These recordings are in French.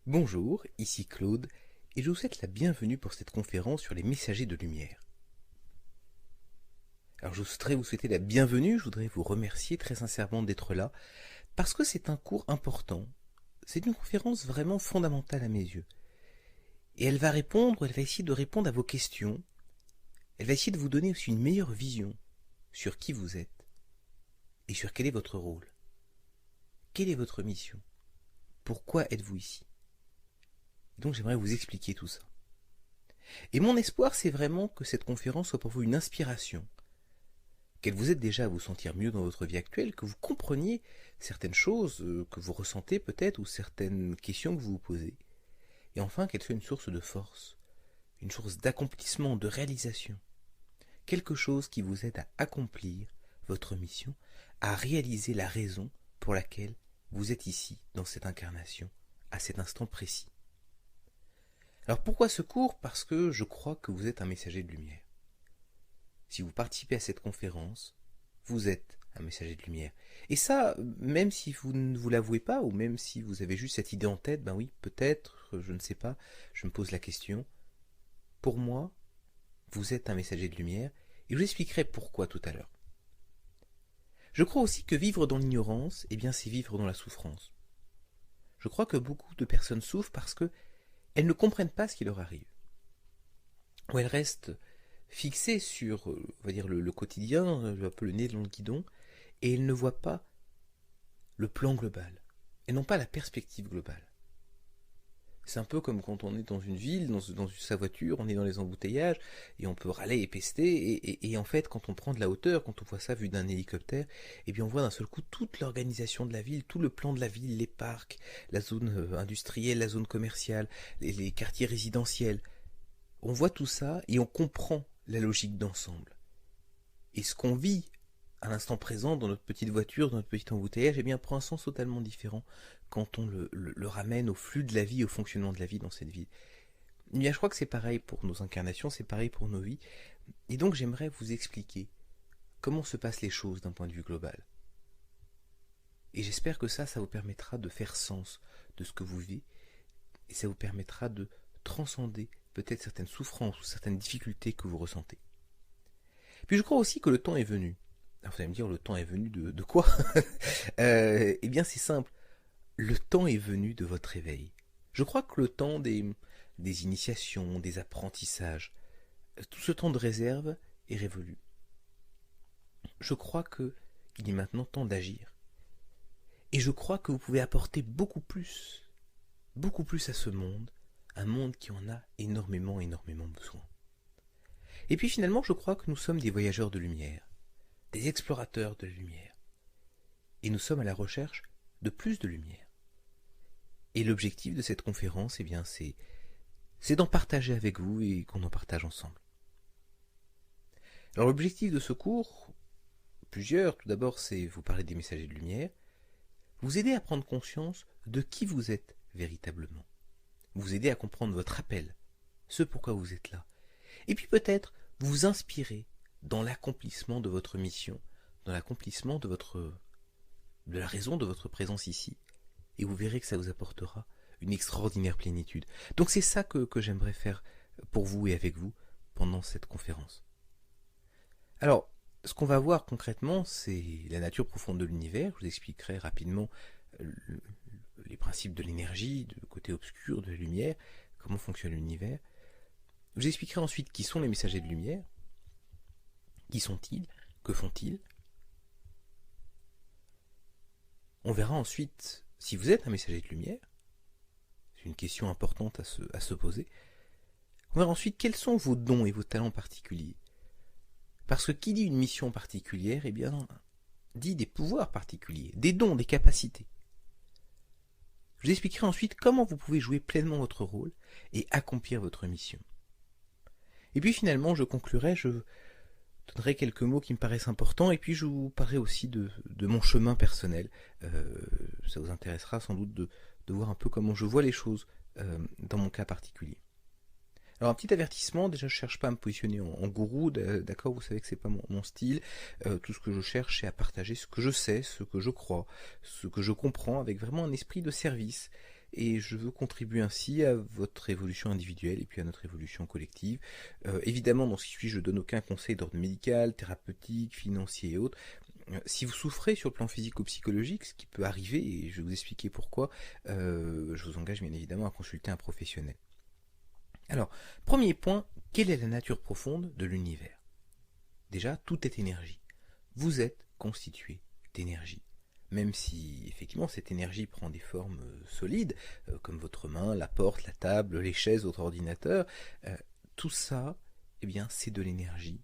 Bonjour, ici Claude, et je vous souhaite la bienvenue pour cette conférence sur les messagers de lumière. Alors je voudrais vous souhaiter la bienvenue, je voudrais vous remercier très sincèrement d'être là, parce que c'est un cours important, c'est une conférence vraiment fondamentale à mes yeux. Et elle va essayer de répondre à vos questions, elle va essayer de vous donner aussi une meilleure vision sur qui vous êtes, et sur quel est votre rôle. Quelle est votre mission? Pourquoi êtes-vous ici? Donc j'aimerais vous expliquer tout ça. Et mon espoir, c'est vraiment que cette conférence soit pour vous une inspiration, qu'elle vous aide déjà à vous sentir mieux dans votre vie actuelle, que vous compreniez certaines choses que vous ressentez peut-être, ou certaines questions que vous vous posez. Et enfin, qu'elle soit une source de force, une source d'accomplissement, de réalisation. Quelque chose qui vous aide à accomplir votre mission, à réaliser la raison pour laquelle vous êtes ici, dans cette incarnation, à cet instant précis. Alors pourquoi ce cours? Parce que je crois que vous êtes un messager de lumière. Si vous participez à cette conférence, vous êtes un messager de lumière. Et ça, même si vous ne vous l'avouez pas, ou même si vous avez juste cette idée en tête, ben oui, peut-être, je ne sais pas, je me pose la question. Pour moi, vous êtes un messager de lumière, et je vous expliquerai pourquoi tout à l'heure. Je crois aussi que vivre dans l'ignorance, eh bien, c'est vivre dans la souffrance. Je crois que beaucoup de personnes souffrent parce qu'elles ne comprennent pas ce qui leur arrive. Ou elles restent fixées sur, on va dire, le quotidien, un peu le nez dans le guidon, et elles ne voient pas le plan global. Elles n'ont pas la perspective globale. C'est un peu comme quand on est dans une ville, dans sa voiture, on est dans les embouteillages, et on peut râler et pester, et en fait, quand on prend de la hauteur, quand on voit ça vu d'un hélicoptère, et bien on voit d'un seul coup toute l'organisation de la ville, tout le plan de la ville, les parcs, la zone industrielle, la zone commerciale, les quartiers résidentiels. On voit tout ça, et on comprend la logique d'ensemble. Et ce qu'on vit à l'instant présent dans notre petite voiture, dans notre petit embouteillage, eh bien, prend un sens totalement différent quand on le ramène au flux de la vie, au fonctionnement de la vie dans cette vie. Eh bien, je crois que c'est pareil pour nos incarnations, c'est pareil pour nos vies. Et donc, j'aimerais vous expliquer comment se passent les choses d'un point de vue global. Et j'espère que ça vous permettra de faire sens de ce que vous vivez, et ça vous permettra de transcender peut-être certaines souffrances ou certaines difficultés que vous ressentez. Puis je crois aussi que le temps est venu. Alors vous allez me dire, le temps est venu de quoi? Eh bien c'est simple, le temps est venu de votre éveil. Je crois que le temps des initiations, des apprentissages, tout ce temps de réserve est révolu. Je crois qu'il est maintenant temps d'agir. Et je crois que vous pouvez apporter beaucoup plus à ce monde, un monde qui en a énormément, énormément besoin. Et puis finalement, je crois que nous sommes des voyageurs de lumière, des explorateurs de lumière. Et nous sommes à la recherche de plus de lumière. Et l'objectif de cette conférence, eh bien, c'est d'en partager avec vous et qu'on en partage ensemble. Alors l'objectif de ce cours, plusieurs, tout d'abord, c'est vous parler des messagers de lumière, vous aider à prendre conscience de qui vous êtes véritablement, vous aider à comprendre votre appel, ce pourquoi vous êtes là, et puis peut-être vous inspirer dans l'accomplissement de votre mission, dans l'accomplissement de la raison de votre présence ici, et vous verrez que ça vous apportera une extraordinaire plénitude. Donc c'est ça que j'aimerais faire pour vous et avec vous pendant cette conférence. Alors, ce qu'on va voir concrètement, c'est la nature profonde de l'univers. Je vous expliquerai rapidement les principes de l'énergie, du côté obscur de la lumière, comment fonctionne l'univers. Je vous expliquerai ensuite qui sont les messagers de lumière, qui sont-ils, que font-ils. On verra ensuite si vous êtes un messager de lumière. C'est une question importante à se poser. On verra ensuite quels sont vos dons et vos talents particuliers. Parce que qui dit une mission particulière, eh bien, dit des pouvoirs particuliers, des dons, des capacités. Je vous expliquerai ensuite comment vous pouvez jouer pleinement votre rôle et accomplir votre mission. Et puis finalement, je conclurai, je donnerai quelques mots qui me paraissent importants, et puis je vous parlerai aussi de mon chemin personnel. Ça vous intéressera sans doute de voir un peu comment je vois les choses dans mon cas particulier. Alors un petit avertissement, déjà je ne cherche pas à me positionner en gourou, d'accord, vous savez que c'est pas mon style, tout ce que je cherche c'est à partager ce que je sais, ce que je crois, ce que je comprends avec vraiment un esprit de service et je veux contribuer ainsi à votre évolution individuelle et puis à notre évolution collective. Évidemment, dans ce qui suit, je ne donne aucun conseil d'ordre médical, thérapeutique, financier et autres. Si vous souffrez sur le plan physique ou psychologique, ce qui peut arriver, et je vais vous expliquer pourquoi, je vous engage bien évidemment à consulter un professionnel. Alors, premier point, quelle est la nature profonde de l'univers? Déjà, tout est énergie. Vous êtes constitué d'énergie. Même si, effectivement, cette énergie prend des formes solides, comme votre main, la porte, la table, les chaises, votre ordinateur, tout ça, eh bien, c'est de l'énergie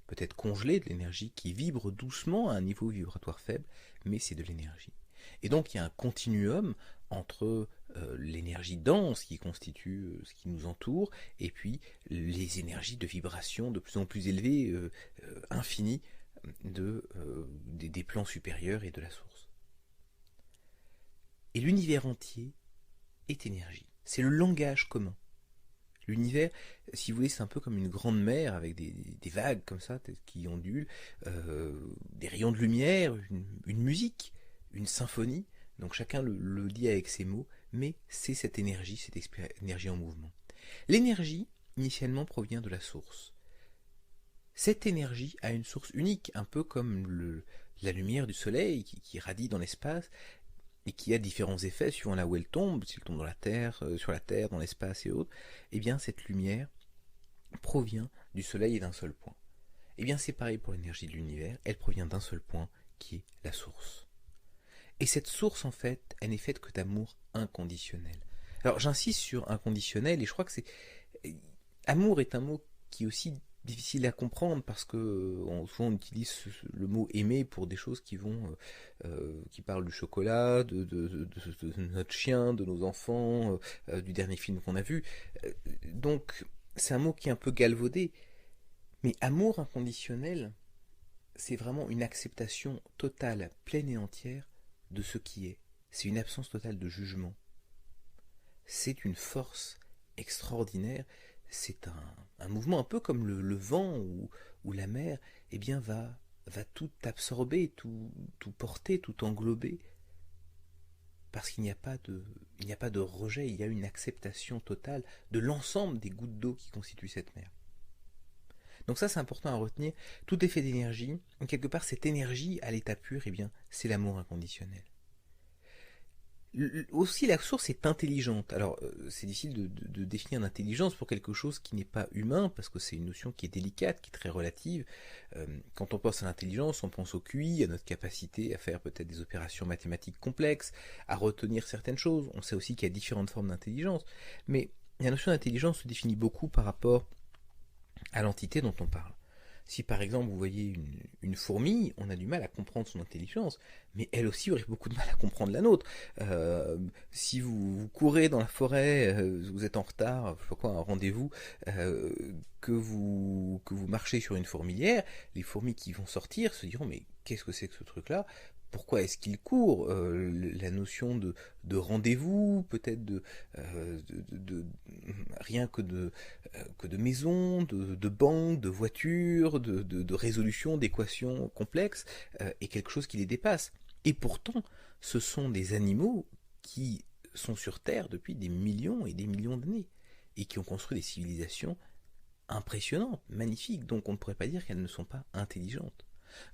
peut-être congelée, de l'énergie qui vibre doucement à un niveau vibratoire faible, mais c'est de l'énergie. Et donc il y a un continuum entre l'énergie dense qui constitue ce qui nous entoure, et puis les énergies de vibration de plus en plus élevées, infinies, des plans supérieurs et de la source. Et l'univers entier est énergie. C'est le langage commun. L'univers, si vous voulez, c'est un peu comme une grande mer avec des vagues comme ça qui ondulent, des rayons de lumière, une musique, une symphonie. Donc chacun le dit avec ses mots, mais c'est cette énergie en mouvement. L'énergie, initialement, provient de la source. Cette énergie a une source unique, un peu comme la lumière du soleil qui radie dans l'espace, et qui a différents effets suivant là où elle tombe, si elle tombe dans la terre, sur la terre, dans l'espace et autres, eh bien cette lumière provient du soleil et d'un seul point. Eh bien c'est pareil pour l'énergie de l'univers, elle provient d'un seul point qui est la source. Et cette source en fait, elle n'est faite que d'amour inconditionnel. Alors j'insiste sur inconditionnel et je crois que amour est un mot qui est aussi difficile à comprendre parce que souvent on utilise le mot aimer pour des choses qui parlent du chocolat, de notre chien, de nos enfants, du dernier film qu'on a vu. Donc c'est un mot qui est un peu galvaudé, mais amour inconditionnel, c'est vraiment une acceptation totale, pleine et entière de ce qui est. C'est une absence totale de jugement. C'est une force extraordinaire. C'est un mouvement un peu comme le vent ou la mer, eh bien va tout absorber, tout porter, tout englober, parce qu'il n'y a pas de rejet, il y a une acceptation totale de l'ensemble des gouttes d'eau qui constituent cette mer. Donc ça c'est important à retenir, tout est fait d'énergie, et quelque part cette énergie à l'état pur, eh bien c'est l'amour inconditionnel. Aussi la source est intelligente. Alors c'est difficile de définir l'intelligence pour quelque chose qui n'est pas humain, parce que c'est une notion qui est délicate, qui est très relative. Quand on pense à l'intelligence, on pense au QI, à notre capacité à faire peut-être des opérations mathématiques complexes, à retenir certaines choses. On sait aussi qu'il y a différentes formes d'intelligence, mais la notion d'intelligence se définit beaucoup par rapport à l'entité dont on parle. Si par exemple vous voyez une fourmi, on a du mal à comprendre son intelligence, mais elle aussi aurait beaucoup de mal à comprendre la nôtre. Si vous courez dans la forêt, vous êtes en retard, je sais pas quoi, un rendez-vous, que vous marchez sur une fourmilière, les fourmis qui vont sortir se diront mais qu'est-ce que c'est que ce truc-là? Pourquoi est-ce qu'il court? La notion de rendez-vous, peut-être rien que de maison, de banque, de voiture, de résolution d'équations complexes, est quelque chose qui les dépasse. Et pourtant, ce sont des animaux qui sont sur Terre depuis des millions et des millions d'années, et qui ont construit des civilisations impressionnantes, magnifiques, donc on ne pourrait pas dire qu'elles ne sont pas intelligentes.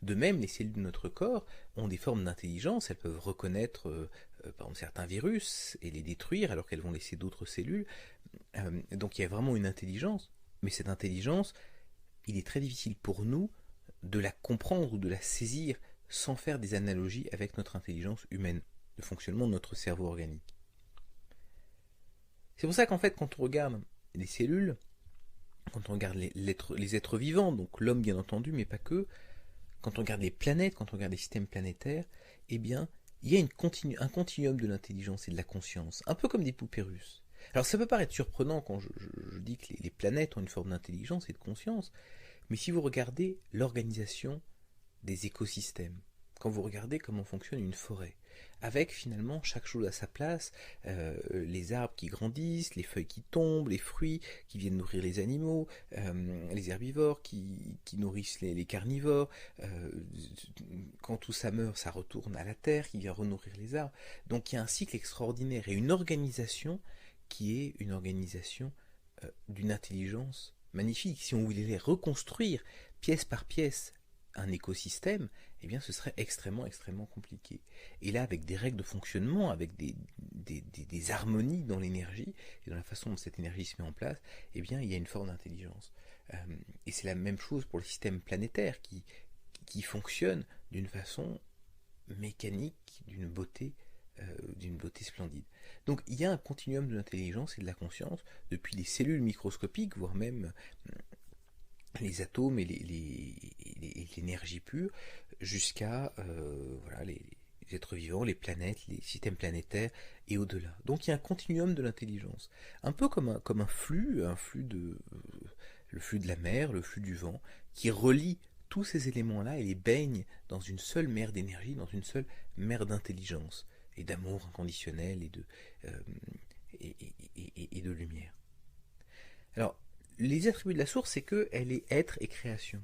De même, les cellules de notre corps ont des formes d'intelligence, elles peuvent reconnaître par exemple, certains virus et les détruire alors qu'elles vont laisser d'autres cellules. Donc il y a vraiment une intelligence, mais cette intelligence, il est très difficile pour nous de la comprendre ou de la saisir sans faire des analogies avec notre intelligence humaine, le fonctionnement de notre cerveau organique. C'est pour ça qu'en fait, quand on regarde les cellules, quand on regarde les êtres vivants, donc l'homme bien entendu, mais pas que, quand on regarde les planètes, quand on regarde les systèmes planétaires, eh bien, il y a un continuum de l'intelligence et de la conscience, un peu comme des poupées russes. Alors ça peut paraître surprenant quand je dis que les planètes ont une forme d'intelligence et de conscience, mais si vous regardez l'organisation des écosystèmes, quand vous regardez comment fonctionne une forêt, avec finalement chaque chose à sa place, les arbres qui grandissent, les feuilles qui tombent, les fruits qui viennent nourrir les animaux, les herbivores qui nourrissent les carnivores, quand tout ça meurt, ça retourne à la terre qui vient renourrir les arbres. Donc il y a un cycle extraordinaire et une organisation qui est une organisation d'une intelligence magnifique. Si on voulait les reconstruire pièce par pièce, un écosystème, eh bien ce serait extrêmement compliqué. Et là, avec des règles de fonctionnement, avec des harmonies dans l'énergie, et dans la façon dont cette énergie se met en place, eh bien il y a une forme d'intelligence. Et c'est la même chose pour le système planétaire qui fonctionne d'une façon mécanique, d'une beauté splendide. Donc il y a un continuum de l'intelligence et de la conscience, depuis les cellules microscopiques, voire même les atomes et l'énergie pure, jusqu'à voilà, les êtres vivants, les planètes, les systèmes planétaires et au-delà. Donc il y a un continuum de l'intelligence, un peu comme un flux, le flux de la mer, le flux du vent, qui relie tous ces éléments-là et les baigne dans une seule mer d'énergie, dans une seule mer d'intelligence et d'amour inconditionnel et de lumière. Alors, les attributs de la source, c'est qu'elle est être et création.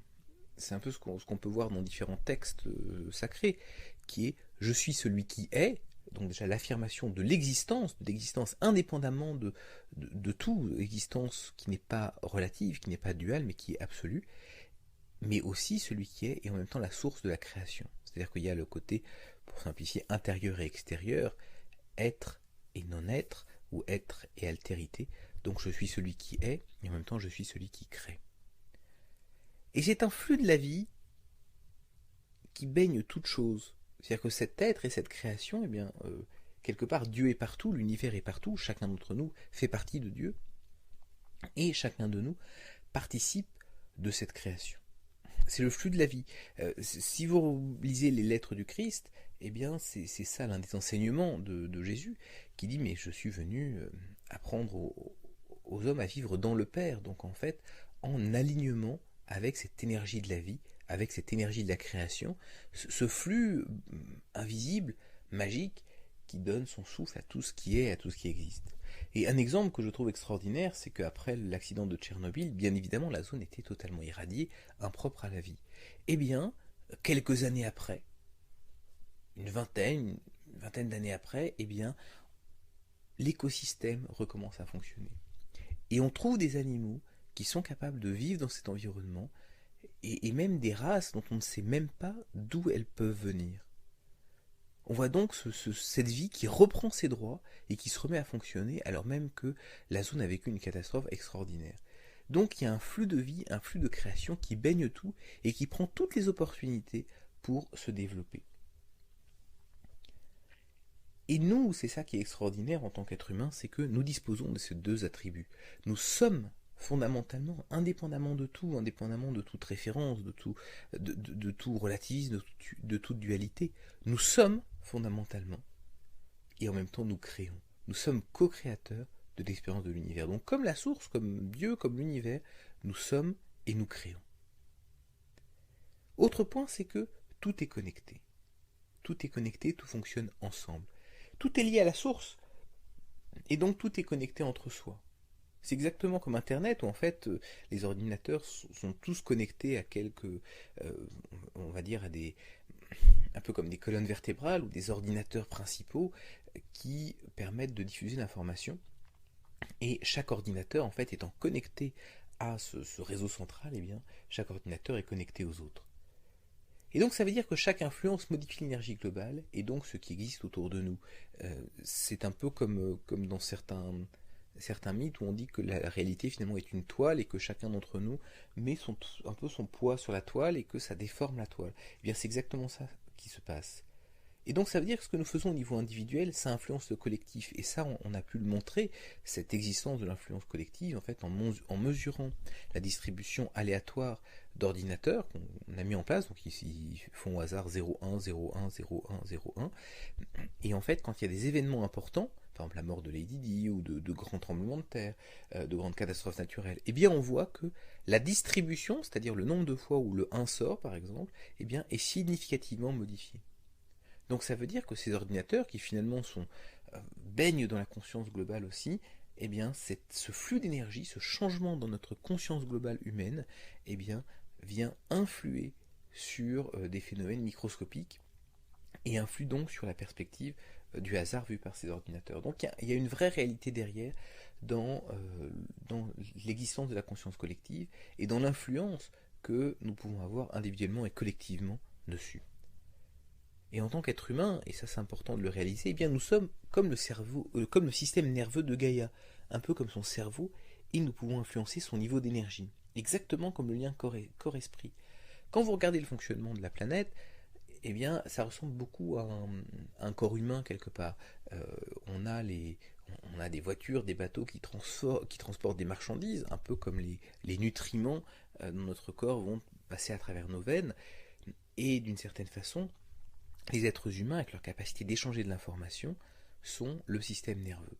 C'est un peu ce qu'on peut voir dans différents textes sacrés, qui est « je suis celui qui est », donc déjà l'affirmation de l'existence indépendamment de tout, existence qui n'est pas relative, qui n'est pas duale, mais qui est absolue, mais aussi celui qui est, et en même temps la source de la création. C'est-à-dire qu'il y a le côté, pour simplifier, intérieur et extérieur, être et non-être, ou être et altérité. Donc je suis celui qui est, et en même temps je suis celui qui crée. Et c'est un flux de la vie qui baigne toute chose. C'est-à-dire que cet être et cette création, eh bien, quelque part, Dieu est partout, l'univers est partout, chacun d'entre nous fait partie de Dieu, et chacun de nous participe de cette création. C'est le flux de la vie. Si vous lisez les lettres du Christ, eh bien, c'est ça l'un des enseignements de Jésus, qui dit « mais je suis venu apprendre aux hommes à vivre dans le Père », donc en fait, en alignement avec cette énergie de la vie, avec cette énergie de la création, ce flux invisible, magique, qui donne son souffle à tout ce qui est, à tout ce qui existe. Et un exemple que je trouve extraordinaire, c'est qu'après l'accident de Tchernobyl, bien évidemment, la zone était totalement irradiée, impropre à la vie. Eh bien, quelques années après, une vingtaine d'années après, eh bien, l'écosystème recommence à fonctionner. Et on trouve des animaux qui sont capables de vivre dans cet environnement, et même des races dont on ne sait même pas d'où elles peuvent venir. On voit donc cette vie qui reprend ses droits et qui se remet à fonctionner alors même que la zone a vécu une catastrophe extraordinaire. Donc il y a un flux de vie, un flux de création qui baigne tout et qui prend toutes les opportunités pour se développer. Et nous, c'est ça qui est extraordinaire en tant qu'être humain, c'est que nous disposons de ces deux attributs. Nous sommes fondamentalement, indépendamment de tout, indépendamment de toute référence, de tout relativisme, de toute dualité, nous sommes fondamentalement, et en même temps nous créons. Nous sommes co-créateurs de l'expérience de l'univers. Donc comme la source, comme Dieu, comme l'univers, nous sommes et nous créons. Autre point, c'est que tout est connecté. Tout est connecté, tout fonctionne ensemble. Tout est lié à la source, et donc tout est connecté entre soi. C'est exactement comme Internet, où en fait les ordinateurs sont tous connectés à quelques, on va dire, un peu comme des colonnes vertébrales ou des ordinateurs principaux qui permettent de diffuser l'information. Et chaque ordinateur, en fait, étant connecté à ce réseau central, eh bien, chaque ordinateur est connecté aux autres. Et donc ça veut dire que chaque influence modifie l'énergie globale, et donc ce qui existe autour de nous. C'est un peu comme dans certains mythes où on dit que la réalité finalement est une toile et que chacun d'entre nous met un peu son poids sur la toile et que ça déforme la toile. Eh bien c'est exactement ça qui se passe. Et donc ça veut dire que ce que nous faisons au niveau individuel, ça influence le collectif. Et ça, on a pu le montrer, cette existence de l'influence collective, en fait, en mesurant la distribution aléatoire d'ordinateurs qu'on a mis en place. Donc ici, ils font au hasard 0,1, 0,1, 0,1, 0,1. Et en fait, quand il y a des événements importants, par exemple la mort de Lady Di ou de grands tremblements de terre, de grandes catastrophes naturelles, eh bien on voit que la distribution, c'est-à-dire le nombre de fois où le 1 sort par exemple, eh bien est significativement modifié. Donc ça veut dire que ces ordinateurs qui finalement baignent dans la conscience globale aussi, eh bien ce flux d'énergie, ce changement dans notre conscience globale humaine, eh bien vient influer sur des phénomènes microscopiques et influe donc sur la perspective du hasard vu par ces ordinateurs. Donc il y a une vraie réalité derrière dans l'existence de la conscience collective et dans l'influence que nous pouvons avoir individuellement et collectivement dessus. Et en tant qu'être humain, et ça c'est important de le réaliser, eh bien nous sommes comme le cerveau, comme le système nerveux de Gaïa, un peu comme son cerveau, et nous pouvons influencer son niveau d'énergie, exactement comme le lien corps-esprit. Quand vous regardez le fonctionnement de la planète, eh bien ça ressemble beaucoup à un corps humain quelque part. On a des voitures, des bateaux qui transportent des marchandises, un peu comme les nutriments dans notre corps vont passer à travers nos veines, et d'une certaine façon, les êtres humains, avec leur capacité d'échanger de l'information, sont le système nerveux.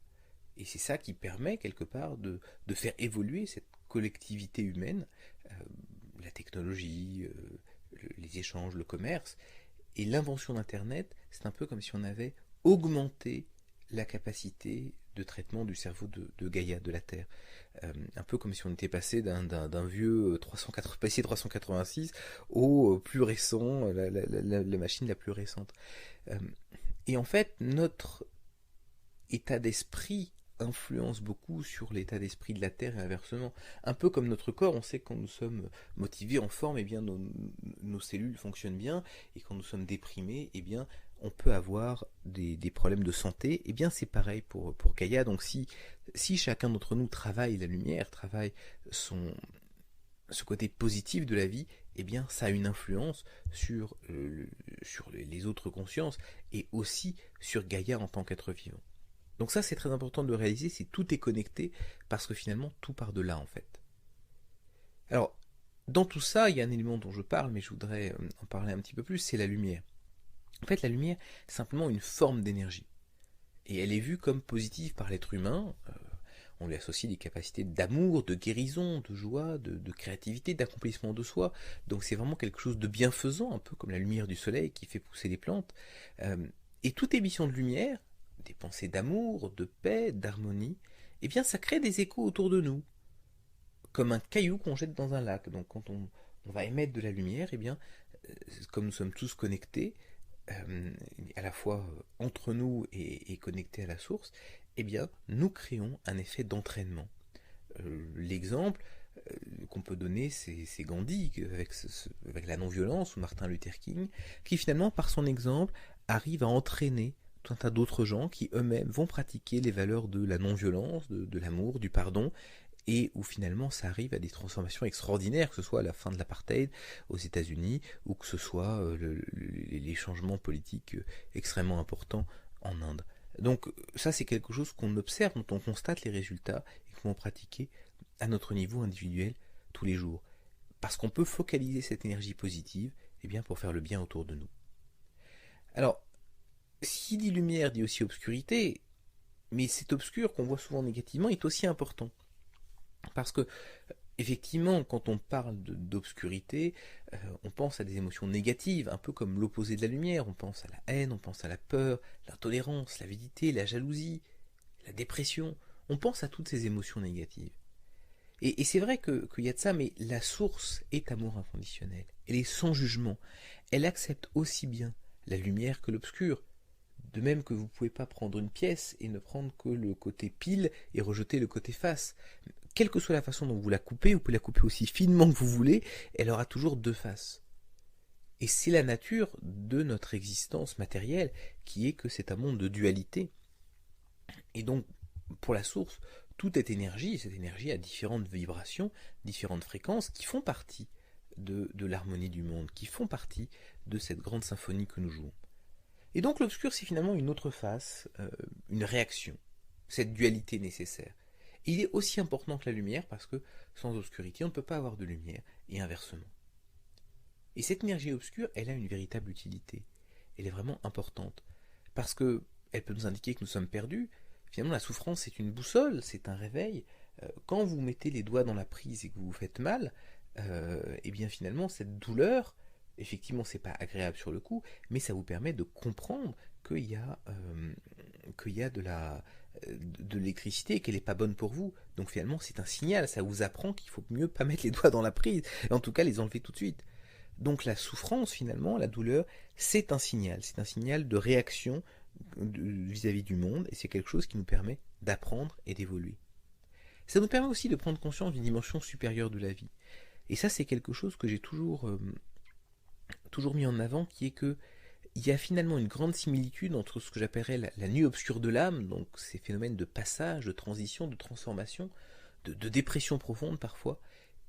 Et c'est ça qui permet, quelque part, de faire évoluer cette collectivité humaine, la technologie, les échanges, le commerce. Et l'invention d'Internet, c'est un peu comme si on avait augmenté la capacité de traitement du cerveau de Gaïa, de la Terre. Un peu comme si on était passé d'un vieux PC 386 au plus récent, la machine la plus récente. Et en fait, notre état d'esprit influence beaucoup sur l'état d'esprit de la Terre et inversement. Un peu comme notre corps, on sait que quand nous sommes motivés, en forme, eh bien nos cellules fonctionnent bien, et quand nous sommes déprimés, eh bien on peut avoir des problèmes de santé. Eh bien c'est pareil pour Gaïa. Donc si chacun d'entre nous travaille la lumière, travaille ce côté positif de la vie, eh bien ça a une influence sur les autres consciences et aussi sur Gaïa en tant qu'être vivant. Donc ça c'est très important de le réaliser, c'est tout est connecté parce que finalement tout part de là en fait. Alors dans tout ça il y a un élément dont je parle mais je voudrais en parler un petit peu plus, c'est la lumière. En fait la lumière c'est simplement une forme d'énergie et elle est vue comme positive par l'être humain. On lui associe des capacités d'amour, de guérison, de joie, de créativité, d'accomplissement de soi. Donc c'est vraiment quelque chose de bienfaisant, un peu comme la lumière du soleil qui fait pousser les plantes. Et toute émission de lumière, des pensées d'amour, de paix, d'harmonie, eh bien ça crée des échos autour de nous, comme un caillou qu'on jette dans un lac. Donc quand on va émettre de la lumière, eh bien, comme nous sommes tous connectés, à la fois entre nous et connectés à la source, eh bien, nous créons un effet d'entraînement. L'exemple qu'on peut donner, c'est Gandhi, avec la non-violence, ou Martin Luther King, qui finalement, par son exemple, arrive à entraîner tout un tas d'autres gens qui eux-mêmes vont pratiquer les valeurs de la non-violence, de l'amour, du pardon, et où finalement ça arrive à des transformations extraordinaires, que ce soit à la fin de l'apartheid aux États-Unis, ou que ce soit les changements politiques extrêmement importants en Inde. Donc ça c'est quelque chose qu'on observe, dont on constate les résultats et qu'on va pratiquer à notre niveau individuel tous les jours. Parce qu'on peut focaliser cette énergie positive eh bien, pour faire le bien autour de nous. Alors, s'il dit lumière, dit aussi obscurité, mais cet obscur qu'on voit souvent négativement est aussi important. Parce que, effectivement, quand on parle d'obscurité, on pense à des émotions négatives, un peu comme l'opposé de la lumière. On pense à la haine, on pense à la peur, l'intolérance, l'avidité, la jalousie, la dépression. On pense à toutes ces émotions négatives. Et c'est vrai qu'il y a de ça, mais la source est amour inconditionnel. Elle est sans jugement. Elle accepte aussi bien la lumière que l'obscur. De même que vous ne pouvez pas prendre une pièce et ne prendre que le côté pile et rejeter le côté face. Quelle que soit la façon dont vous la coupez, vous pouvez la couper aussi finement que vous voulez, elle aura toujours deux faces. Et c'est la nature de notre existence matérielle qui est que c'est un monde de dualité. Et donc, pour la source, tout est énergie, et cette énergie a différentes vibrations, différentes fréquences qui font partie de l'harmonie du monde, qui font partie de cette grande symphonie que nous jouons. Et donc l'obscur, c'est finalement une autre face, une réaction, cette dualité nécessaire. Et il est aussi important que la lumière parce que sans obscurité, on ne peut pas avoir de lumière, et inversement. Et cette énergie obscure, elle a une véritable utilité. Elle est vraiment importante, parce que elle peut nous indiquer que nous sommes perdus, Finalement, la souffrance, c'est une boussole, c'est un réveil. Quand vous mettez les doigts dans la prise et que vous vous faites mal, et bien finalement, cette douleur, effectivement, c'est pas agréable sur le coup, mais ça vous permet de comprendre qu'il y a de l'électricité et qu'elle n'est pas bonne pour vous. Donc finalement, c'est un signal, ça vous apprend qu'il faut mieux pas mettre les doigts dans la prise, et en tout cas les enlever tout de suite. Donc la souffrance, finalement, la douleur, c'est un signal de réaction vis-à-vis du monde, et c'est quelque chose qui nous permet d'apprendre et d'évoluer. Ça nous permet aussi de prendre conscience d'une dimension supérieure de la vie. Et ça, c'est quelque chose que j'ai toujours mis en avant, qui est que il y a finalement une grande similitude entre ce que j'appellerais la nuit obscure de l'âme, donc ces phénomènes de passage, de transition, de transformation, de dépression profonde parfois,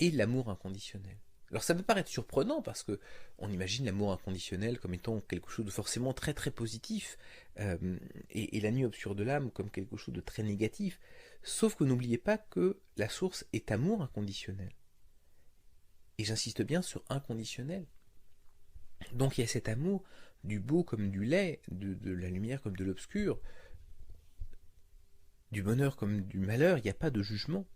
et l'amour inconditionnel. Alors ça peut paraître surprenant parce que on imagine l'amour inconditionnel comme étant quelque chose de forcément très très positif, et la nuit obscure de l'âme comme quelque chose de très négatif. Sauf que n'oubliez pas que la source est amour inconditionnel. Et j'insiste bien sur inconditionnel. Donc il y a cet amour du beau comme du laid, de la lumière comme de l'obscur, du bonheur comme du malheur, il n'y a pas de jugement.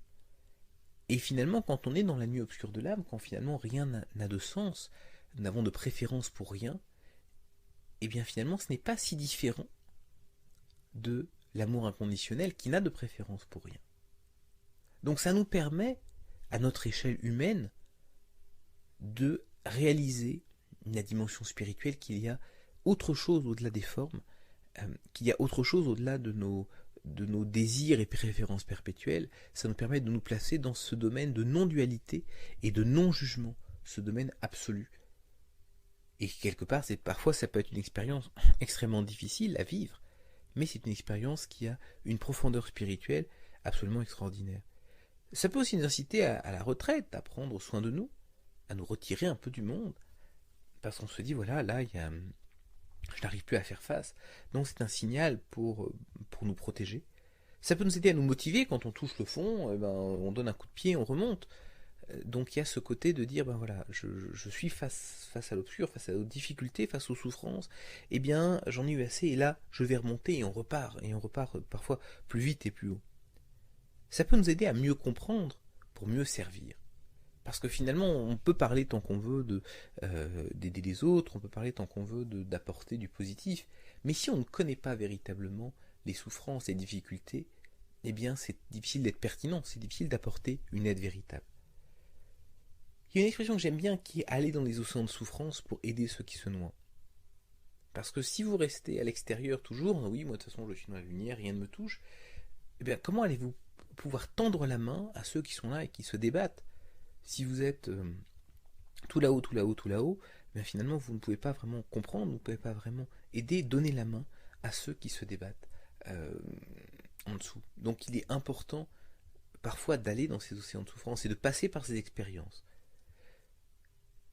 Et finalement, quand on est dans la nuit obscure de l'âme, quand finalement rien n'a de sens, nous n'avons de préférence pour rien, et bien finalement ce n'est pas si différent de l'amour inconditionnel qui n'a de préférence pour rien. Donc ça nous permet, à notre échelle humaine, de réaliser la dimension spirituelle, qu'il y a autre chose au-delà des formes, qu'il y a autre chose au-delà de nos désirs et préférences perpétuelles. Ça nous permet de nous placer dans ce domaine de non-dualité et de non-jugement, ce domaine absolu. Et quelque part, parfois ça peut être une expérience extrêmement difficile à vivre, mais c'est une expérience qui a une profondeur spirituelle absolument extraordinaire. Ça peut aussi nous inciter à la retraite, à prendre soin de nous, à nous retirer un peu du monde, parce qu'on se dit, voilà, là, je n'arrive plus à faire face. Donc c'est un signal pour nous protéger. Ça peut nous aider à nous motiver quand on touche le fond, on donne un coup de pied, on remonte. Donc il y a ce côté de dire, voilà, je suis face à l'obscur, face aux difficultés, face aux souffrances, eh bien j'en ai eu assez, et là je vais remonter, et on repart parfois plus vite et plus haut. Ça peut nous aider à mieux comprendre, pour mieux servir. Parce que finalement, on peut parler tant qu'on veut d'aider les autres, on peut parler tant qu'on veut d'apporter du positif, mais si on ne connaît pas véritablement les souffrances, les difficultés, eh bien c'est difficile d'être pertinent, c'est difficile d'apporter une aide véritable. Il y a une expression que j'aime bien qui est aller dans les océans de souffrance pour aider ceux qui se noient. Parce que si vous restez à l'extérieur toujours, oui, moi de toute façon je suis dans la lumière, rien ne me touche, eh bien comment allez-vous pouvoir tendre la main à ceux qui sont là et qui se débattent? Si vous êtes tout là-haut, bien finalement vous ne pouvez pas vraiment comprendre, vous ne pouvez pas vraiment aider, donner la main à ceux qui se débattent en dessous. Donc il est important parfois d'aller dans ces océans de souffrance et de passer par ces expériences.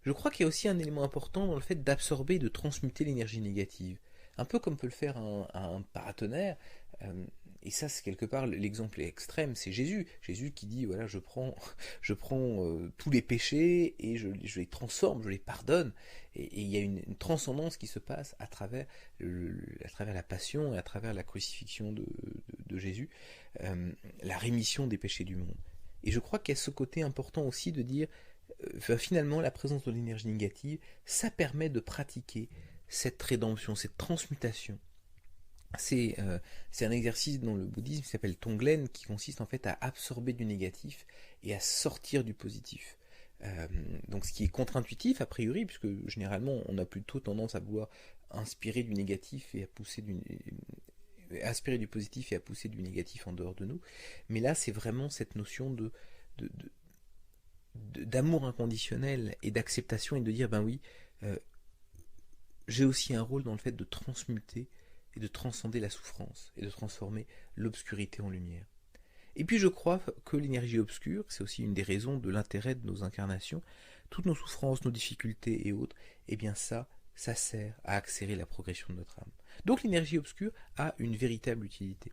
Je crois qu'il y a aussi un élément important dans le fait d'absorber et de transmuter l'énergie négative. Un peu comme peut le faire un paratonnerre. Et ça, c'est quelque part l'exemple extrême, c'est Jésus. Jésus qui dit, voilà, je prends tous les péchés et je les transforme, je les pardonne. Et il y a une transcendance qui se passe à travers la passion et à travers la crucifixion de Jésus, la rémission des péchés du monde. Et je crois qu'il y a ce côté important aussi de dire, finalement, la présence de l'énergie négative, ça permet de pratiquer cette rédemption, cette transmutation. C'est un exercice dans le bouddhisme qui s'appelle Tonglen, qui consiste en fait à absorber du négatif et à sortir du positif. Donc ce qui est contre-intuitif a priori, puisque généralement on a plutôt tendance à vouloir inspirer du négatif et à pousser inspirer du positif et à pousser du négatif en dehors de nous. Mais là c'est vraiment cette notion d'amour inconditionnel et d'acceptation, et de dire, oui, j'ai aussi un rôle dans le fait de transmuter et de transcender la souffrance, et de transformer l'obscurité en lumière. Et puis je crois que l'énergie obscure, c'est aussi une des raisons de l'intérêt de nos incarnations, toutes nos souffrances, nos difficultés et autres, eh bien ça sert à accélérer la progression de notre âme. Donc l'énergie obscure a une véritable utilité.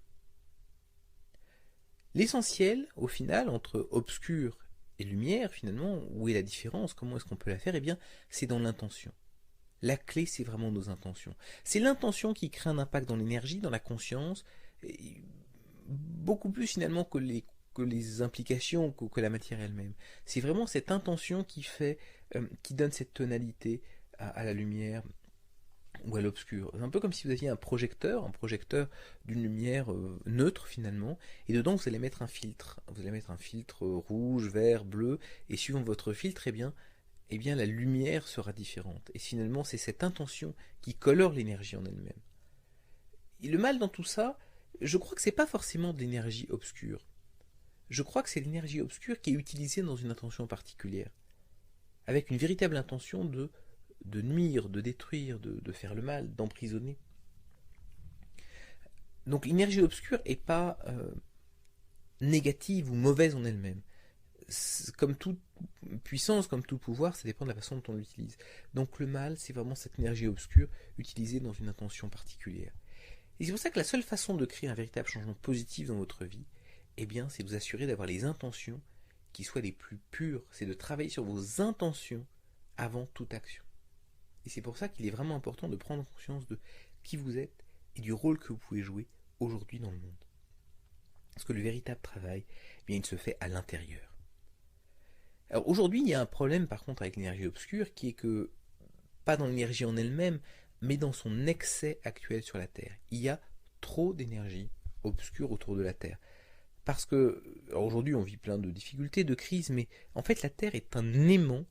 L'essentiel, au final, entre obscur et lumière, finalement, où est la différence, comment est-ce qu'on peut la faire, eh bien c'est dans l'intention. La clé, c'est vraiment nos intentions. C'est l'intention qui crée un impact dans l'énergie, dans la conscience. beaucoup plus finalement que les implications, que la matière elle-même. C'est vraiment cette intention qui donne cette tonalité à la lumière ou à l'obscur. C'est un peu comme si vous aviez un projecteur d'une lumière neutre finalement, et dedans vous allez mettre un filtre. Vous allez mettre un filtre rouge, vert, bleu, et suivant votre filtre, eh bien la lumière sera différente. Et finalement, c'est cette intention qui colore l'énergie en elle-même. Et le mal dans tout ça, je crois que c'est pas forcément de l'énergie obscure. Je crois que c'est l'énergie obscure qui est utilisée dans une intention particulière, avec une véritable intention de nuire, de détruire, de faire le mal, d'emprisonner. Donc l'énergie obscure n'est pas négative ou mauvaise en elle-même. Comme toute puissance, comme tout pouvoir, ça dépend de la façon dont on l'utilise. Donc le mal, c'est vraiment cette énergie obscure utilisée dans une intention particulière. Et c'est pour ça que la seule façon de créer un véritable changement positif dans votre vie, eh bien, c'est de vous assurer d'avoir les intentions qui soient les plus pures. C'est de travailler sur vos intentions avant toute action. Et c'est pour ça qu'il est vraiment important de prendre conscience de qui vous êtes et du rôle que vous pouvez jouer aujourd'hui dans le monde. Parce que le véritable travail, eh bien, il se fait à l'intérieur. Alors aujourd'hui, il y a un problème par contre avec l'énergie obscure qui est que, pas dans l'énergie en elle-même, mais dans son excès actuel sur la Terre. Il y a trop d'énergie obscure autour de la Terre. Parce que, aujourd'hui on vit plein de difficultés, de crises, mais en fait la Terre est un aimant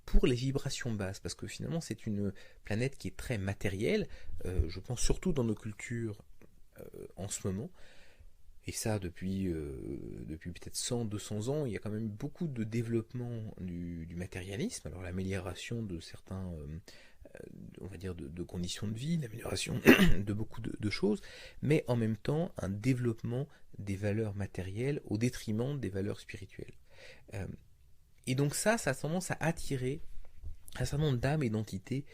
pour les vibrations basses, parce que finalement c'est une planète qui est très matérielle, je pense surtout dans nos cultures en ce moment, et ça depuis peut-être 100-200 ans, il y a quand même beaucoup de développement du matérialisme, alors l'amélioration de certains, on va dire, de conditions de vie, l'amélioration de beaucoup de choses, mais en même temps un développement des valeurs matérielles au détriment des valeurs spirituelles. Et donc ça a tendance à attirer un certain nombre d'âmes et d'entités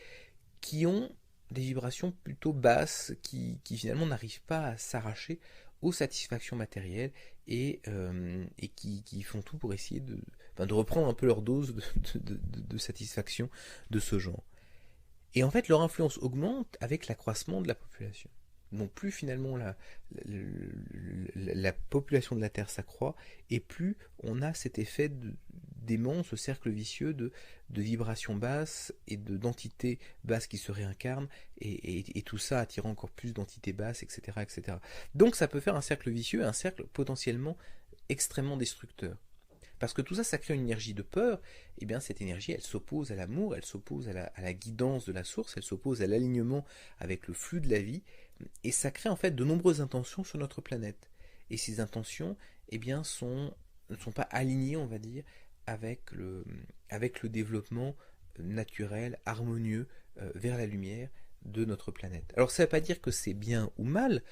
qui ont des vibrations plutôt basses, qui finalement n'arrivent pas à s'arracher aux satisfactions matérielles et qui font tout pour essayer de reprendre un peu leur dose de satisfaction de ce genre. Et en fait, leur influence augmente avec l'accroissement de la population. Donc plus finalement la population de la Terre s'accroît, et plus on a cet effet d'aimant, ce cercle vicieux de vibrations basses et d'entités basses qui se réincarnent, et tout ça attirant encore plus d'entités basses, etc., etc. Donc ça peut faire un cercle vicieux, un cercle potentiellement extrêmement destructeur. Parce que tout ça, ça crée une énergie de peur, et bien cette énergie, elle s'oppose à l'amour, elle s'oppose à la guidance de la source, elle s'oppose à l'alignement avec le flux de la vie, et ça crée en fait de nombreuses intentions sur notre planète. Et ces intentions, eh bien, ne sont pas alignées, on va dire, avec le développement naturel, harmonieux, vers la lumière de notre planète. Alors ça ne veut pas dire que c'est bien ou mal,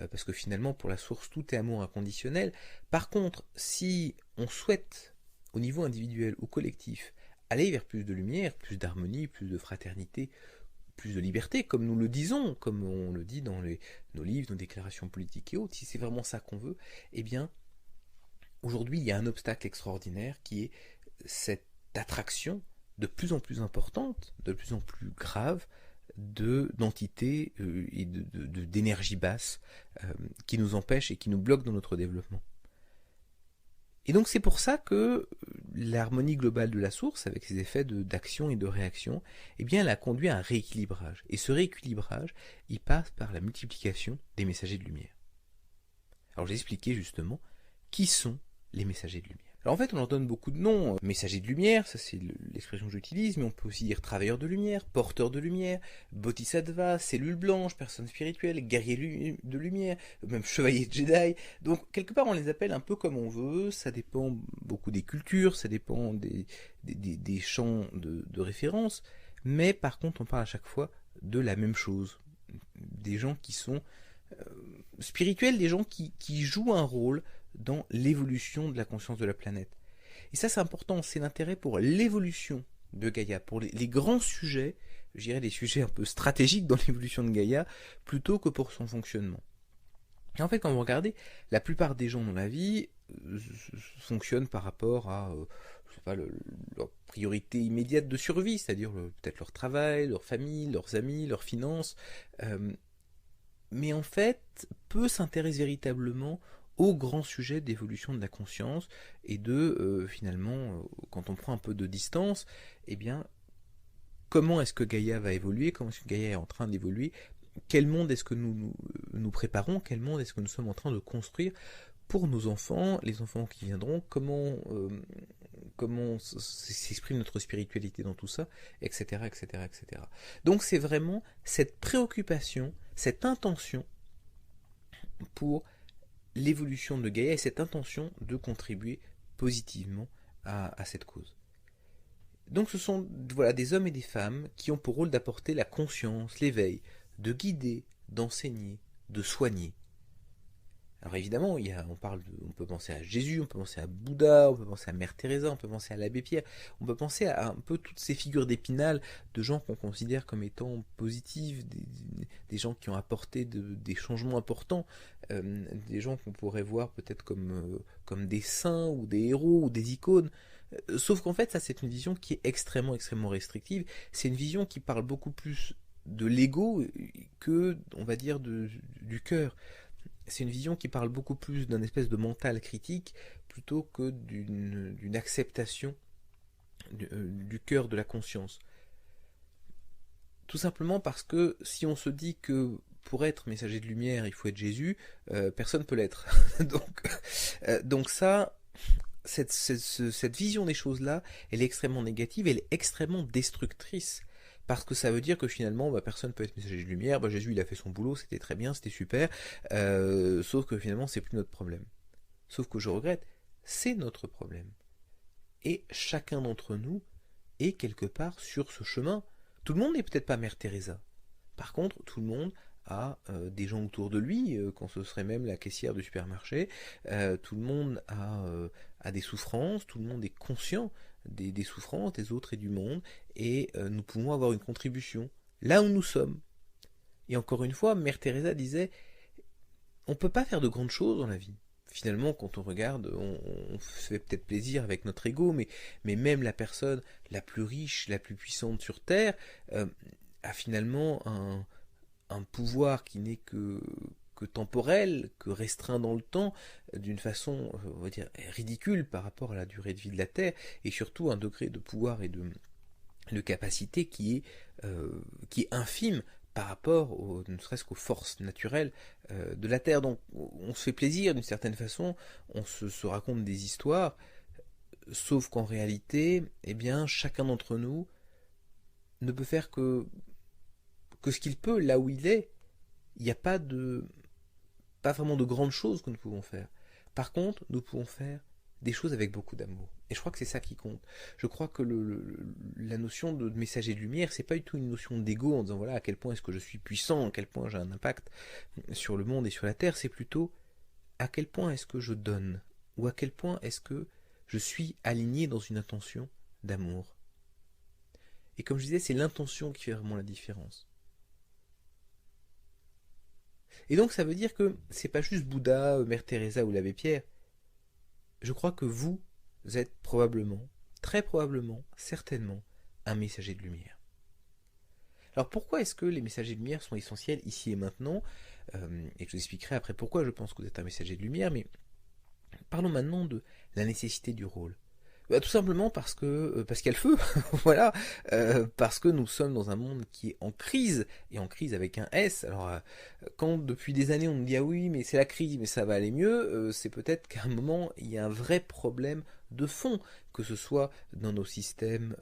parce que finalement pour la source tout est amour inconditionnel. Par contre, si on souhaite au niveau individuel ou collectif aller vers plus de lumière, plus d'harmonie, plus de fraternité, plus de liberté, comme nous le disons, comme on le dit dans nos livres, nos déclarations politiques et autres, si c'est vraiment ça qu'on veut, eh bien aujourd'hui il y a un obstacle extraordinaire qui est cette attraction de plus en plus importante, de plus en plus grave, d'entités et d'énergie basse qui nous empêchent et qui nous bloquent dans notre développement. Et donc c'est pour ça que l'harmonie globale de la source, avec ses effets d'action et de réaction, eh bien elle a conduit à un rééquilibrage. Et ce rééquilibrage, il passe par la multiplication des messagers de lumière. Alors j'ai expliqué justement qui sont les messagers de lumière. Alors en fait, on leur donne beaucoup de noms. Messager de lumière, ça c'est l'expression que j'utilise, mais on peut aussi dire travailleur de lumière, porteur de lumière, bodhisattva, cellule blanche, personne spirituelle, guerrier de lumière, même chevalier de Jedi. Donc quelque part, on les appelle un peu comme on veut, ça dépend beaucoup des cultures, ça dépend des champs de référence, mais par contre, on parle à chaque fois de la même chose. Des gens qui sont spirituels, des gens qui jouent un rôle dans l'évolution de la conscience de la planète. Et ça c'est important, c'est l'intérêt pour l'évolution de Gaïa, pour les grands sujets, je dirais des sujets un peu stratégiques dans l'évolution de Gaïa, plutôt que pour son fonctionnement. Et en fait, quand vous regardez, la plupart des gens dans la vie fonctionnent par rapport à je sais pas, leur priorité immédiate de survie, c'est-à-dire peut-être leur travail, leur famille, leurs amis, leurs finances, mais en fait, peu s'intéressent véritablement au grand sujet d'évolution de la conscience et finalement, quand on prend un peu de distance, eh bien, comment est-ce que Gaïa va évoluer, comment est-ce que Gaïa est en train d'évoluer, quel monde est-ce que nous préparons, quel monde est-ce que nous sommes en train de construire pour nos enfants, les enfants qui viendront, comment s'exprime notre spiritualité dans tout ça, etc., etc., etc. Donc c'est vraiment cette préoccupation, cette intention pour l'évolution de Gaïa et cette intention de contribuer positivement à cette cause. Donc ce sont des hommes et des femmes qui ont pour rôle d'apporter la conscience, l'éveil, de guider, d'enseigner, de soigner. Alors évidemment, on peut penser à Jésus, on peut penser à Bouddha, on peut penser à Mère Teresa, on peut penser à l'abbé Pierre, on peut penser à un peu toutes ces figures d'épinal de gens qu'on considère comme étant positifs, des gens qui ont apporté des changements importants, des gens qu'on pourrait voir peut-être comme des saints ou des héros ou des icônes. Sauf qu'en fait, ça c'est une vision qui est extrêmement, extrêmement restrictive. C'est une vision qui parle beaucoup plus de l'ego que, on va dire, du cœur. C'est une vision qui parle beaucoup plus d'un espèce de mental critique plutôt que d'une acceptation du cœur, de la conscience. Tout simplement parce que si on se dit que pour être messager de lumière, il faut être Jésus, personne ne peut l'être. donc ça, cette vision des choses-là, elle est extrêmement négative, elle est extrêmement destructrice. Parce que ça veut dire que finalement, personne ne peut être messager de lumière, Jésus il a fait son boulot, c'était très bien, c'était super, sauf que finalement c'est plus notre problème. Sauf que je regrette, c'est notre problème. Et chacun d'entre nous est quelque part sur ce chemin. Tout le monde n'est peut-être pas Mère Teresa. Par contre, tout le monde a des gens autour de lui, quand ce serait même la caissière du supermarché, tout le monde a des souffrances, tout le monde est conscient des souffrances des autres et du monde, et nous pouvons avoir une contribution là où nous sommes. Et encore une fois, Mère Teresa disait, on ne peut pas faire de grandes choses dans la vie. Finalement, quand on regarde, on fait peut-être plaisir avec notre ego, mais même la personne la plus riche, la plus puissante sur Terre, a finalement un pouvoir qui n'est que temporel, que restreint dans le temps, d'une façon, on va dire, ridicule par rapport à la durée de vie de la Terre, et surtout un degré de pouvoir et de capacité qui est infime par rapport ne serait-ce qu'aux forces naturelles de la Terre. Donc on se fait plaisir d'une certaine façon, on se raconte des histoires, sauf qu'en réalité, eh bien, chacun d'entre nous ne peut faire que ce qu'il peut là où il est. Il n'y a pas vraiment de grandes choses que nous pouvons faire. Par contre, nous pouvons faire des choses avec beaucoup d'amour. Et je crois que c'est ça qui compte. Je crois que la notion de messager de lumière, c'est pas du tout une notion d'ego en disant voilà à quel point est-ce que je suis puissant, à quel point j'ai un impact sur le monde et sur la terre, c'est plutôt à quel point est-ce que je donne, ou à quel point est-ce que je suis aligné dans une intention d'amour. Et comme je disais, c'est l'intention qui fait vraiment la différence. Et donc ça veut dire que c'est pas juste Bouddha, Mère Teresa ou l'abbé Pierre. Je crois que vous êtes probablement, très probablement, certainement, un messager de lumière. Alors pourquoi est-ce que les messagers de lumière sont essentiels ici et maintenant, et je vous expliquerai après pourquoi je pense que vous êtes un messager de lumière, mais parlons maintenant de la nécessité du rôle. Tout simplement parce qu'il y a le feu, voilà, parce que nous sommes dans un monde qui est en crise, et en crise avec un S. Alors, quand depuis des années on nous dit ah oui, mais c'est la crise, mais ça va aller mieux, c'est peut-être qu'à un moment il y a un vrai problème de fond, que ce soit dans nos systèmes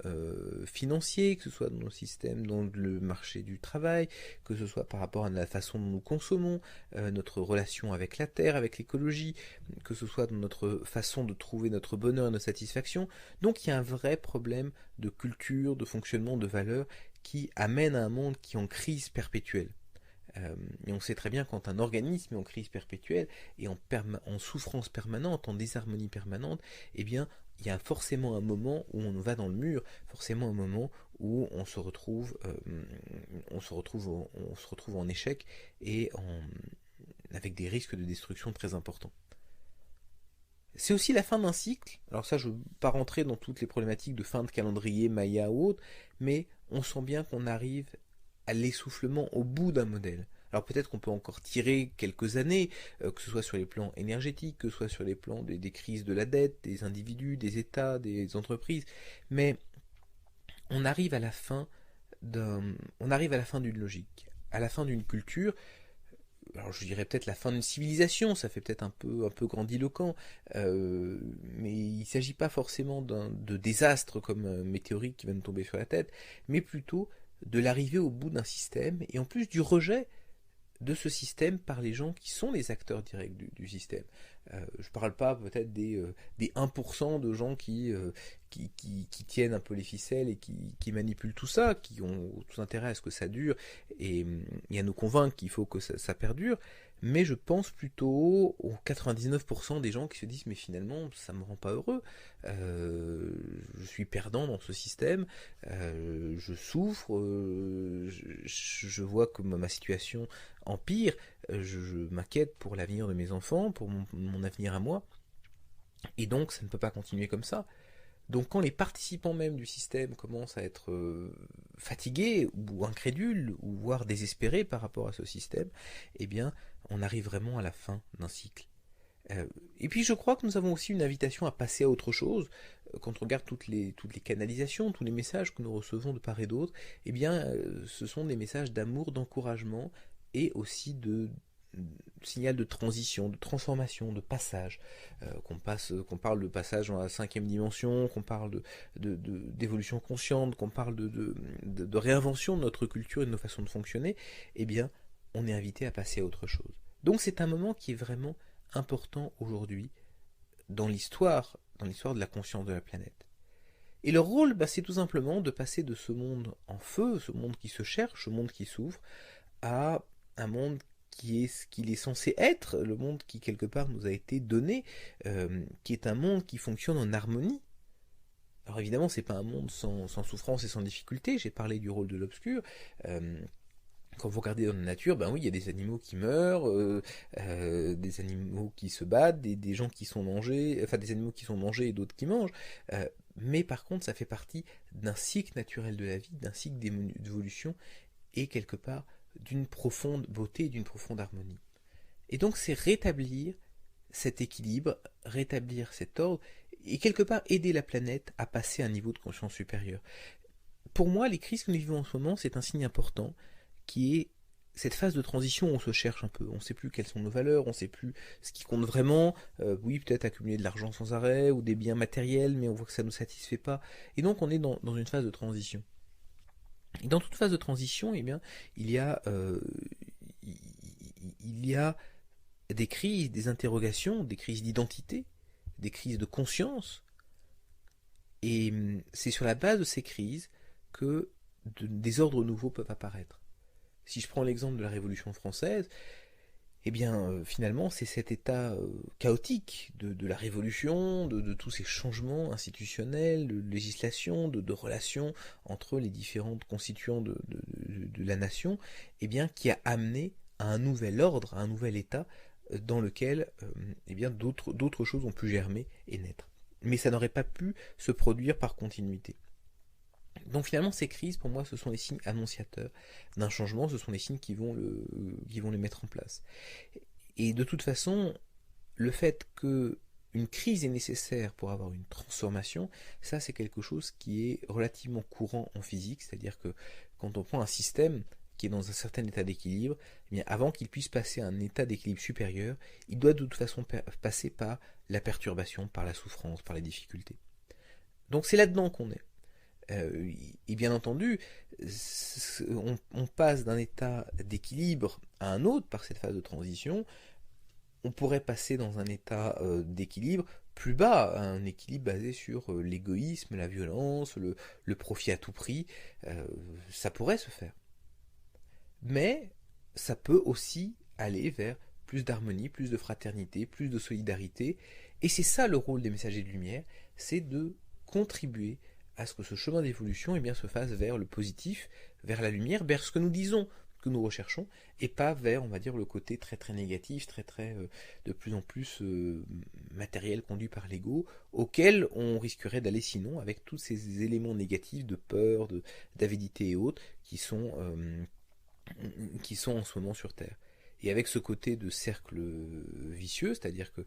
financiers, que ce soit dans nos systèmes dans le marché du travail, que ce soit par rapport à la façon dont nous consommons, notre relation avec la terre, avec l'écologie, que ce soit dans notre façon de trouver notre bonheur et notre satisfaction. Donc il y a un vrai problème de culture, de fonctionnement, de valeurs qui amène à un monde qui est en crise perpétuelle. Et on sait très bien quand un organisme est en crise perpétuelle et en souffrance permanente, en désharmonie permanente, eh bien il y a forcément un moment où on va dans le mur, forcément un moment où on se retrouve en échec et avec des risques de destruction très importants. C'est aussi la fin d'un cycle. Alors ça, je ne veux pas rentrer dans toutes les problématiques de fin de calendrier Maya ou autre, mais on sent bien qu'on arrive à l'essoufflement, au bout d'un modèle. Alors peut-être qu'on peut encore tirer quelques années, que ce soit sur les plans énergétiques, que ce soit sur les plans des crises de la dette, des individus, des États, des entreprises, mais on arrive à la fin on arrive à la fin d'une logique, à la fin d'une culture. Alors je dirais peut-être la fin d'une civilisation, ça fait peut-être un peu grandiloquent, mais il ne s'agit pas forcément de désastre comme un météorite qui va nous tomber sur la tête, mais plutôt de l'arrivée au bout d'un système, et en plus du rejet de ce système par les gens qui sont les acteurs directs du système. Je ne parle pas peut-être des 1% de gens qui tiennent un peu les ficelles et qui manipulent tout ça, qui ont tout intérêt à ce que ça dure et à nous convaincre qu'il faut que ça perdure, mais je pense plutôt aux 99% des gens qui se disent mais finalement ça me rend pas heureux, je suis perdant dans ce système, je souffre, je vois que ma situation empire, je m'inquiète pour l'avenir de mes enfants, pour mon avenir à moi, et donc ça ne peut pas continuer comme ça. Donc quand les participants même du système commencent à être fatigués ou incrédules ou voire désespérés par rapport à ce système, eh bien on arrive vraiment à la fin d'un cycle. Et puis je crois que nous avons aussi une invitation à passer à autre chose. Quand on regarde toutes les canalisations, tous les messages que nous recevons de part et d'autre, eh bien ce sont des messages d'amour, d'encouragement et aussi de signal de transition, de transformation, de passage, qu'on parle de passage dans la 5e dimension, qu'on parle d'évolution consciente, qu'on parle de réinvention de notre culture et de nos façons de fonctionner, eh bien, on est invité à passer à autre chose. Donc c'est un moment qui est vraiment important aujourd'hui dans l'histoire de la conscience de la planète. Et leur rôle, c'est tout simplement de passer de ce monde en feu, ce monde qui se cherche, ce monde qui s'ouvre, à un monde qui est ce qu'il est censé être, le monde qui quelque part nous a été donné, qui est un monde qui fonctionne en harmonie. Alors évidemment, c'est pas un monde sans souffrance et sans difficulté. J'ai parlé du rôle de l'obscur. Quand vous regardez dans la nature, oui, il y a des animaux qui meurent, des animaux qui se battent, des gens qui sont mangés, enfin des animaux qui sont mangés et d'autres qui mangent. Mais par contre, ça fait partie d'un cycle naturel de la vie, d'un cycle d'évolution et quelque part d'une profonde beauté et d'une profonde harmonie. Et donc c'est rétablir cet équilibre, rétablir cet ordre, et quelque part aider la planète à passer à un niveau de conscience supérieur. Pour moi, les crises que nous vivons en ce moment, c'est un signe important, qui est cette phase de transition où on se cherche un peu, on ne sait plus quelles sont nos valeurs, on ne sait plus ce qui compte vraiment, oui peut-être accumuler de l'argent sans arrêt, ou des biens matériels, mais on voit que ça ne nous satisfait pas, et donc on est dans une phase de transition. Et dans toute phase de transition, eh bien, il y a des crises, des interrogations, des crises d'identité, des crises de conscience. Et c'est sur la base de ces crises que des ordres nouveaux peuvent apparaître. Si je prends l'exemple de la Révolution française, eh bien, finalement, c'est cet état chaotique de la Révolution, de tous ces changements institutionnels, de législation, de relations entre les différentes constituants de la nation, eh bien, qui a amené à un nouvel ordre, à un nouvel état dans lequel eh bien, d'autres choses ont pu germer et naître. Mais ça n'aurait pas pu se produire par continuité. Donc finalement, ces crises, pour moi, ce sont les signes annonciateurs d'un changement, ce sont les signes qui vont les mettre en place. Et de toute façon, le fait qu'une crise est nécessaire pour avoir une transformation, ça c'est quelque chose qui est relativement courant en physique, c'est-à-dire que quand on prend un système qui est dans un certain état d'équilibre, eh bien avant qu'il puisse passer à un état d'équilibre supérieur, il doit de toute façon passer par la perturbation, par la souffrance, par les difficultés. Donc c'est là-dedans qu'on est. Et bien entendu, on passe d'un état d'équilibre à un autre par cette phase de transition. On pourrait passer dans un état d'équilibre plus bas, un équilibre basé sur l'égoïsme, la violence, le profit à tout prix. Ça pourrait se faire. Mais ça peut aussi aller vers plus d'harmonie, plus de fraternité, plus de solidarité. Et c'est ça le rôle des messagers de lumière, c'est de contribuer à ce que ce chemin d'évolution se fasse vers le positif, vers la lumière, vers ce que nous disons, que nous recherchons, et pas vers, on va dire, le côté très très négatif, très de plus en plus matériel conduit par l'ego, auquel on risquerait d'aller sinon avec tous ces éléments négatifs de peur, d'avidité et autres, qui sont qui sont en ce moment sur Terre. Et avec ce côté de cercle vicieux, c'est-à-dire que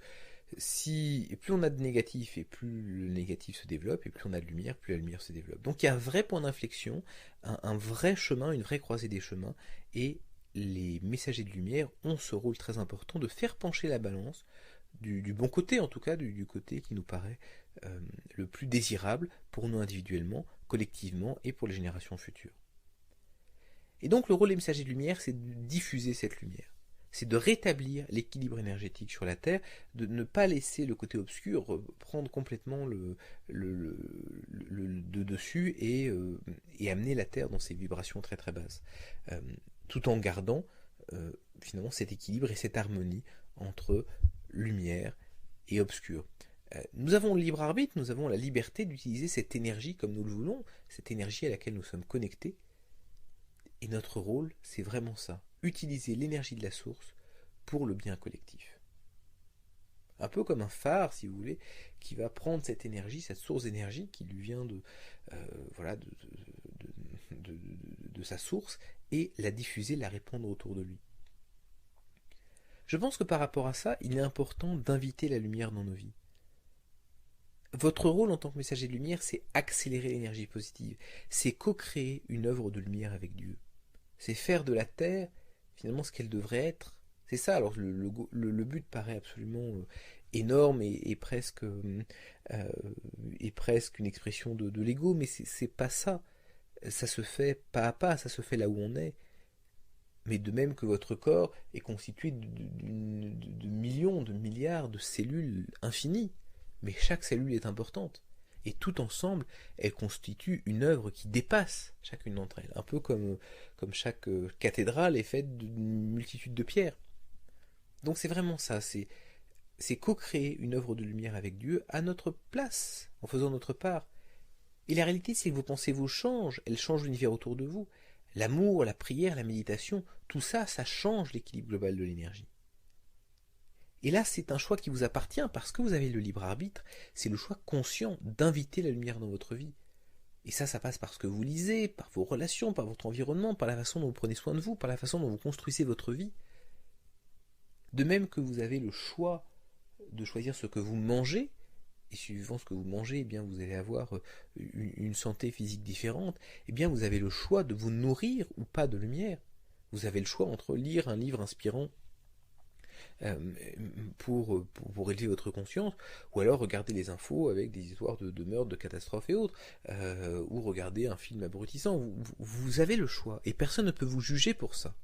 si plus on a de négatif et plus le négatif se développe, et plus on a de lumière, plus la lumière se développe. Donc il y a un vrai point d'inflexion, un vrai chemin, une vraie croisée des chemins, et les messagers de lumière ont ce rôle très important de faire pencher la balance du bon côté, en tout cas du côté qui nous paraît le plus désirable pour nous individuellement, collectivement et pour les générations futures. Et donc le rôle des messagers de lumière, c'est de diffuser cette lumière. C'est de rétablir l'équilibre énergétique sur la Terre, de ne pas laisser le côté obscur prendre complètement le dessus et amener la Terre dans ses vibrations très très basses. Tout en gardant finalement cet équilibre et cette harmonie entre lumière et obscur. Nous avons le libre arbitre, nous avons la liberté d'utiliser cette énergie comme nous le voulons, cette énergie à laquelle nous sommes connectés. Et notre rôle, c'est vraiment ça, utiliser l'énergie de la source pour le bien collectif. Un peu comme un phare, si vous voulez, qui va prendre cette énergie, cette source d'énergie qui lui vient de sa source, et la diffuser, la répandre autour de lui. Je pense que par rapport à ça, il est important d'inviter la lumière dans nos vies. Votre rôle en tant que messager de lumière, c'est accélérer l'énergie positive, c'est co-créer une œuvre de lumière avec Dieu. C'est faire de la Terre, finalement, ce qu'elle devrait être. C'est ça, alors le but paraît absolument énorme et presque une expression de l'ego, mais c'est pas ça. Ça se fait pas à pas, ça se fait là où on est. Mais de même que votre corps est constitué de millions, de milliards de cellules infinies, mais chaque cellule est importante. Et tout ensemble, elles constituent une œuvre qui dépasse chacune d'entre elles. Un peu comme chaque cathédrale est faite d'une multitude de pierres. Donc c'est vraiment ça, c'est co-créer une œuvre de lumière avec Dieu à notre place, en faisant notre part. Et la réalité, c'est que vos pensées vous changent, elles changent l'univers autour de vous. L'amour, la prière, la méditation, tout ça, ça change l'équilibre global de l'énergie. Et là, c'est un choix qui vous appartient parce que vous avez le libre arbitre, c'est le choix conscient d'inviter la lumière dans votre vie. Et ça passe par ce que vous lisez, par vos relations, par votre environnement, par la façon dont vous prenez soin de vous, par la façon dont vous construisez votre vie. De même que vous avez le choix de choisir ce que vous mangez, et suivant ce que vous mangez, eh bien vous allez avoir une santé physique différente, eh bien vous avez le choix de vous nourrir ou pas de lumière. Vous avez le choix entre lire un livre inspirant pour élever votre conscience, ou alors regarder les infos avec des histoires de meurtres, de catastrophes et autres, ou regarder un film abrutissant. Vous avez le choix, et personne ne peut vous juger pour ça.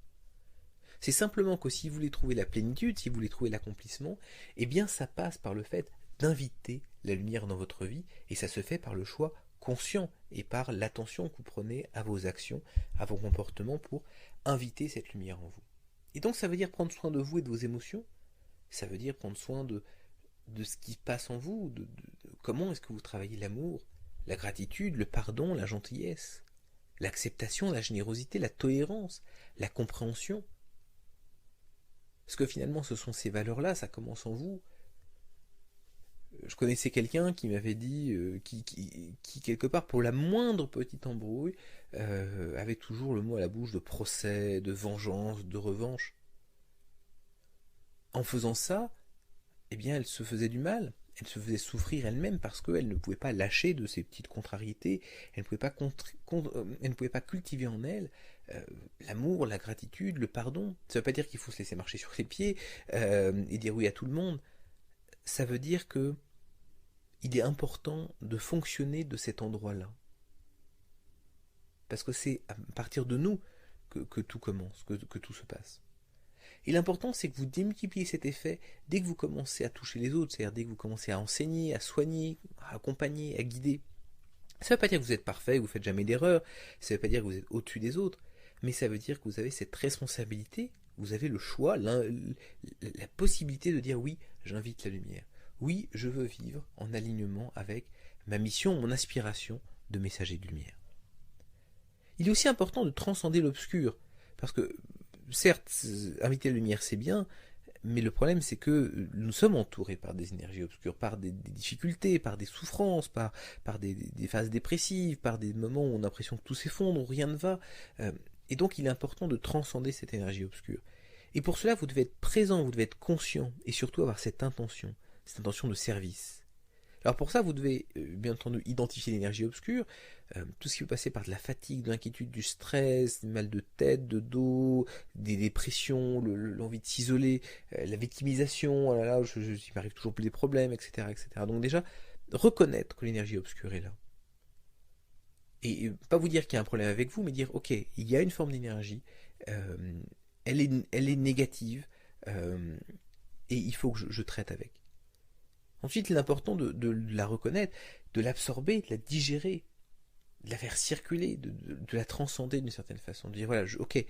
C'est simplement que si vous voulez trouver la plénitude, si vous voulez trouver l'accomplissement, eh bien ça passe par le fait d'inviter la lumière dans votre vie, et ça se fait par le choix conscient et par l'attention que vous prenez à vos actions, à vos comportements pour inviter cette lumière en vous. Et donc ça veut dire prendre soin de vous et de vos émotions, ça veut dire prendre soin de ce qui passe en vous, de comment est-ce que vous travaillez l'amour, la gratitude, le pardon, la gentillesse, l'acceptation, la générosité, la tolérance, la compréhension. Parce que finalement ce sont ces valeurs-là, ça commence en vous. Je connaissais quelqu'un qui m'avait dit, qui quelque part pour la moindre petite embrouille, avait toujours le mot à la bouche de procès, de vengeance, de revanche. En faisant ça, eh bien elle se faisait du mal, elle se faisait souffrir elle-même parce qu'elle ne pouvait pas lâcher de ses petites contrariétés, elle ne pouvait pas cultiver en elle l'amour, la gratitude, le pardon. Ça ne veut pas dire qu'il faut se laisser marcher sur les pieds et dire oui à tout le monde. Ça veut dire que il est important de fonctionner de cet endroit-là. Parce que c'est à partir de nous que tout commence, que tout se passe. Et l'important, c'est que vous démultipliez cet effet dès que vous commencez à toucher les autres, c'est-à-dire dès que vous commencez à enseigner, à soigner, à accompagner, à guider. Ça ne veut pas dire que vous êtes parfait, que vous ne faites jamais d'erreur, ça ne veut pas dire que vous êtes au-dessus des autres, mais ça veut dire que vous avez cette responsabilité, vous avez le choix, la possibilité de dire oui, j'invite la lumière. Oui, je veux vivre en alignement avec ma mission, mon aspiration de messager de lumière. Il est aussi important de transcender l'obscur, parce que, certes, inviter la lumière c'est bien, mais le problème c'est que nous sommes entourés par des énergies obscures, par des difficultés, par des souffrances, par des phases dépressives, par des moments où on a l'impression que tout s'effondre, où rien ne va. Et donc il est important de transcender cette énergie obscure. Et pour cela, vous devez être présent, vous devez être conscient, et surtout avoir cette intention de service. Alors pour ça, vous devez bien entendu identifier l'énergie obscure, tout ce qui peut passer par de la fatigue, de l'inquiétude, du stress, des mal de tête, de dos, des dépressions, l'envie de s'isoler, la victimisation, oh là là, il m'arrive toujours plus des problèmes, etc., etc. Donc déjà, reconnaître que l'énergie obscure est là. Et pas vous dire qu'il y a un problème avec vous, mais dire, ok, il y a une forme d'énergie, euh, elle est négative, et il faut que je traite avec. Ensuite, il est important de la reconnaître, de l'absorber, de la digérer, de la faire circuler, de la transcender d'une certaine façon. De dire, voilà, ok,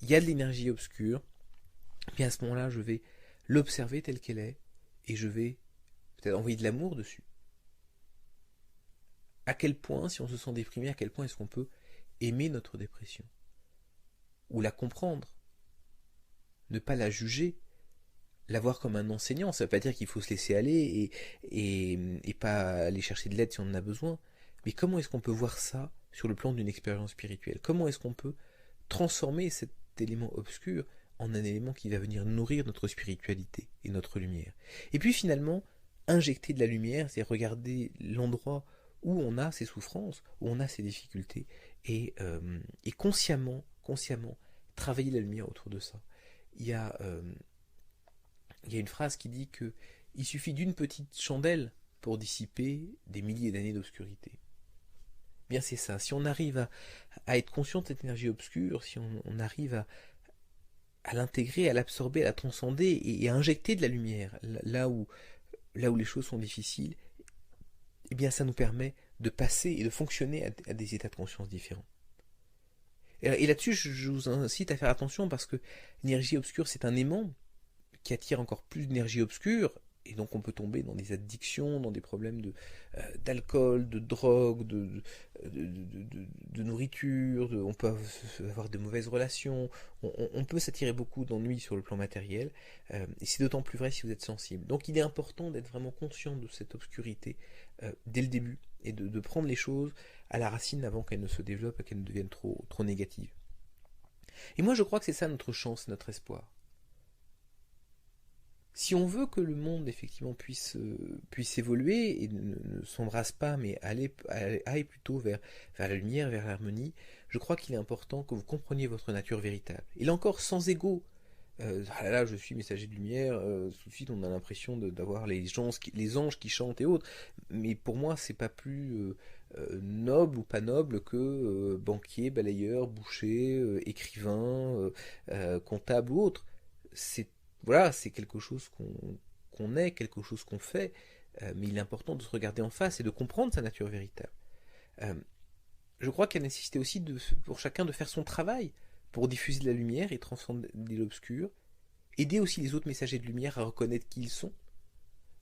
il y a de l'énergie obscure, puis à ce moment-là, je vais l'observer telle qu'elle est, et je vais peut-être envoyer de l'amour dessus. À quel point, si on se sent déprimé, à quel point est-ce qu'on peut aimer notre dépression? Ou la comprendre? Ne pas la juger, la voir comme un enseignant. Ça ne veut pas dire qu'il faut se laisser aller et pas aller chercher de l'aide si on en a besoin. Mais comment est-ce qu'on peut voir ça sur le plan d'une expérience spirituelle? Comment est-ce qu'on peut transformer cet élément obscur en un élément qui va venir nourrir notre spiritualité et notre lumière? Et puis finalement, injecter de la lumière, c'est regarder l'endroit où on a ces souffrances, où on a ces difficultés, et consciemment travailler la lumière autour de ça. Il y a une phrase qui dit que il suffit d'une petite chandelle pour dissiper des milliers d'années d'obscurité. Bien c'est ça, si on arrive à être conscient de cette énergie obscure, si on arrive à l'intégrer, à l'absorber, à la transcender et à injecter de la lumière là où les choses sont difficiles, eh bien ça nous permet de passer et de fonctionner à des états de conscience différents. Et là-dessus, je vous incite à faire attention parce que l'énergie obscure, c'est un aimant qui attire encore plus d'énergie obscure, et donc on peut tomber dans des addictions, dans des problèmes d'alcool, de drogue, de nourriture, on peut avoir de mauvaises relations, on peut s'attirer beaucoup d'ennuis sur le plan matériel, et c'est d'autant plus vrai si vous êtes sensible. Donc il est important d'être vraiment conscient de cette obscurité dès le début, et de prendre les choses à la racine avant qu'elles ne se développent et qu'elles ne deviennent trop négatives. Et moi je crois que c'est ça notre chance, notre espoir. Si on veut que le monde effectivement puisse évoluer et ne s'embrasse pas, mais aille plutôt vers la lumière, vers l'harmonie, je crois qu'il est important que vous compreniez votre nature véritable. Et là encore, sans ego. Ah là là, je suis messager de lumière, tout de suite on a l'impression d'avoir les anges qui chantent et autres. Mais pour moi, c'est pas plus noble ou pas noble que banquier, balayeur, boucher, écrivain, comptable ou autre. C'est quelque chose qu'on est, quelque chose qu'on fait, mais il est important de se regarder en face et de comprendre sa nature véritable. Je crois qu'il y a nécessité aussi pour chacun de faire son travail pour diffuser de la lumière et transcender l'obscur, aider aussi les autres messagers de lumière à reconnaître qui ils sont.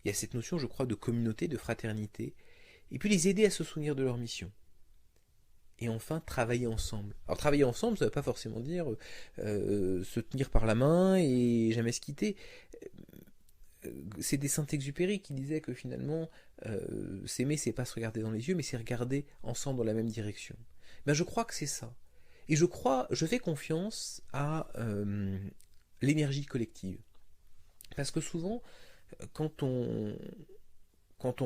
Il y a cette notion, je crois, de communauté, de fraternité, et puis les aider à se souvenir de leur mission. Et enfin, travailler ensemble. Alors travailler ensemble, ça ne veut pas forcément dire se tenir par la main et jamais se quitter. C'est des Saint-Exupéry qui disaient que finalement, s'aimer, c'est pas se regarder dans les yeux, mais c'est regarder ensemble dans la même direction. Ben, je crois que c'est ça. Et je fais confiance à l'énergie collective. Parce que souvent, quand on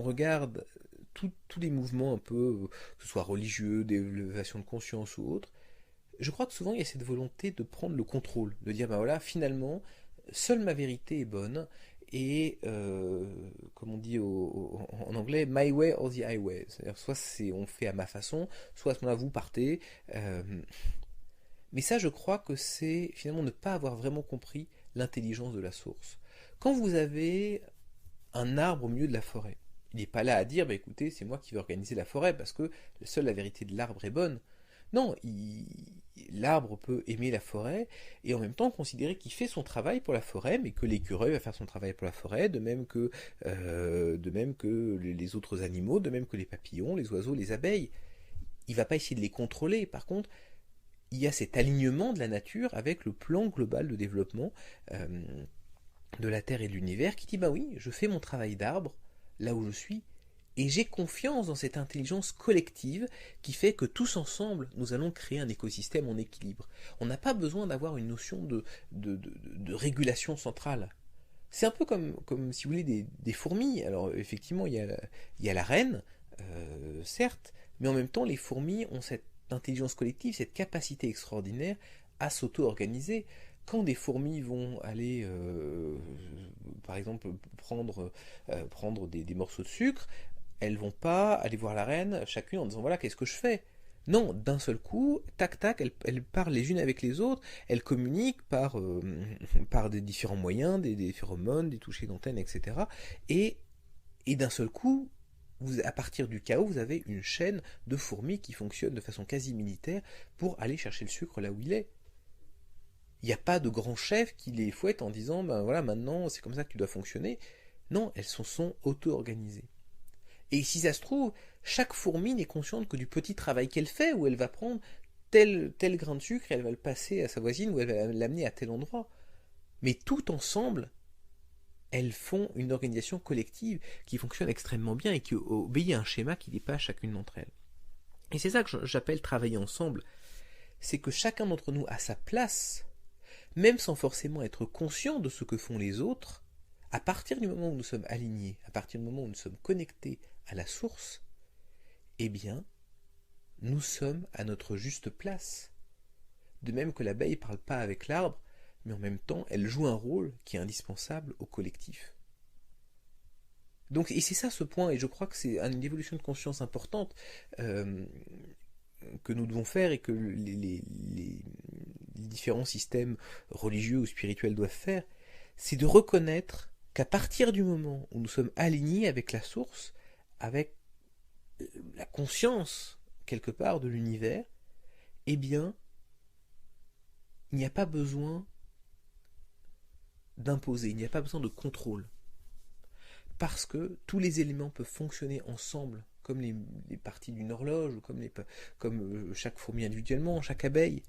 regarde tous les mouvements un peu, que ce soit religieux, d'élévation de conscience ou autre, je crois que souvent il y a cette volonté de prendre le contrôle, de dire, ben voilà, finalement, seule ma vérité est bonne, et comme on dit en anglais, my way or the highway. C'est-à-dire, soit on fait à ma façon, soit à ce moment-là vous partez. Mais ça, je crois que c'est finalement ne pas avoir vraiment compris l'intelligence de la source. Quand vous avez un arbre au milieu de la forêt, il n'est pas là à dire, bah écoutez, c'est moi qui vais organiser la forêt parce que seule la vérité de l'arbre est bonne. Non, l'arbre peut aimer la forêt et en même temps considérer qu'il fait son travail pour la forêt, mais que l'écureuil va faire son travail pour la forêt, de même que les autres animaux, de même que les papillons, les oiseaux, les abeilles. Il ne va pas essayer de les contrôler. Par contre, il y a cet alignement de la nature avec le plan global de développement de la Terre et de l'univers qui dit, bah oui, je fais mon travail d'arbre là où je suis, Et j'ai confiance dans cette intelligence collective qui fait que tous ensemble, nous allons créer un écosystème en équilibre. On n'a pas besoin d'avoir une notion de régulation centrale. C'est un peu comme si vous voulez, des fourmis. Alors effectivement, il y a la reine, certes, mais en même temps, les fourmis ont cette intelligence collective, cette capacité extraordinaire à s'auto-organiser. Quand des fourmis vont aller, par exemple, prendre des morceaux de sucre, elles vont pas aller voir la reine, chacune en disant voilà, qu'est-ce que je fais? Non, d'un seul coup, tac tac, elles parlent les unes avec les autres, elles communiquent par des différents moyens, des phéromones, des touchés d'antenne, etc. Et, et d'un seul coup, à partir du chaos, vous avez une chaîne de fourmis qui fonctionne de façon quasi militaire pour aller chercher le sucre là où il est. Il n'y a pas de grand chef qui les fouette en disant ben voilà, maintenant c'est comme ça que tu dois fonctionner. Non, elles sont auto-organisées. Et si ça se trouve, chaque fourmi n'est consciente que du petit travail qu'elle fait, où elle va prendre tel grain de sucre et elle va le passer à sa voisine, ou elle va l'amener à tel endroit. Mais tout ensemble, elles font une organisation collective qui fonctionne extrêmement bien et qui obéit à un schéma qui n'est pas chacune d'entre elles. Et c'est ça que j'appelle travailler ensemble. C'est que chacun d'entre nous a sa place, même sans forcément être conscient de ce que font les autres. À partir du moment où nous sommes alignés, à partir du moment où nous sommes connectés à la source, eh bien, nous sommes à notre juste place. De même que l'abeille ne parle pas avec l'arbre, mais en même temps, elle joue un rôle qui est indispensable au collectif. Donc, et c'est ça ce point, et je crois que c'est une évolution de conscience importante que nous devons faire et que les différents systèmes religieux ou spirituels doivent faire, c'est de reconnaître qu'à partir du moment où nous sommes alignés avec la source, avec la conscience, quelque part, de l'univers, eh bien, il n'y a pas besoin d'imposer, il n'y a pas besoin de contrôle. Parce que tous les éléments peuvent fonctionner ensemble, comme les parties d'une horloge, ou comme chaque fourmi individuellement, chaque abeille,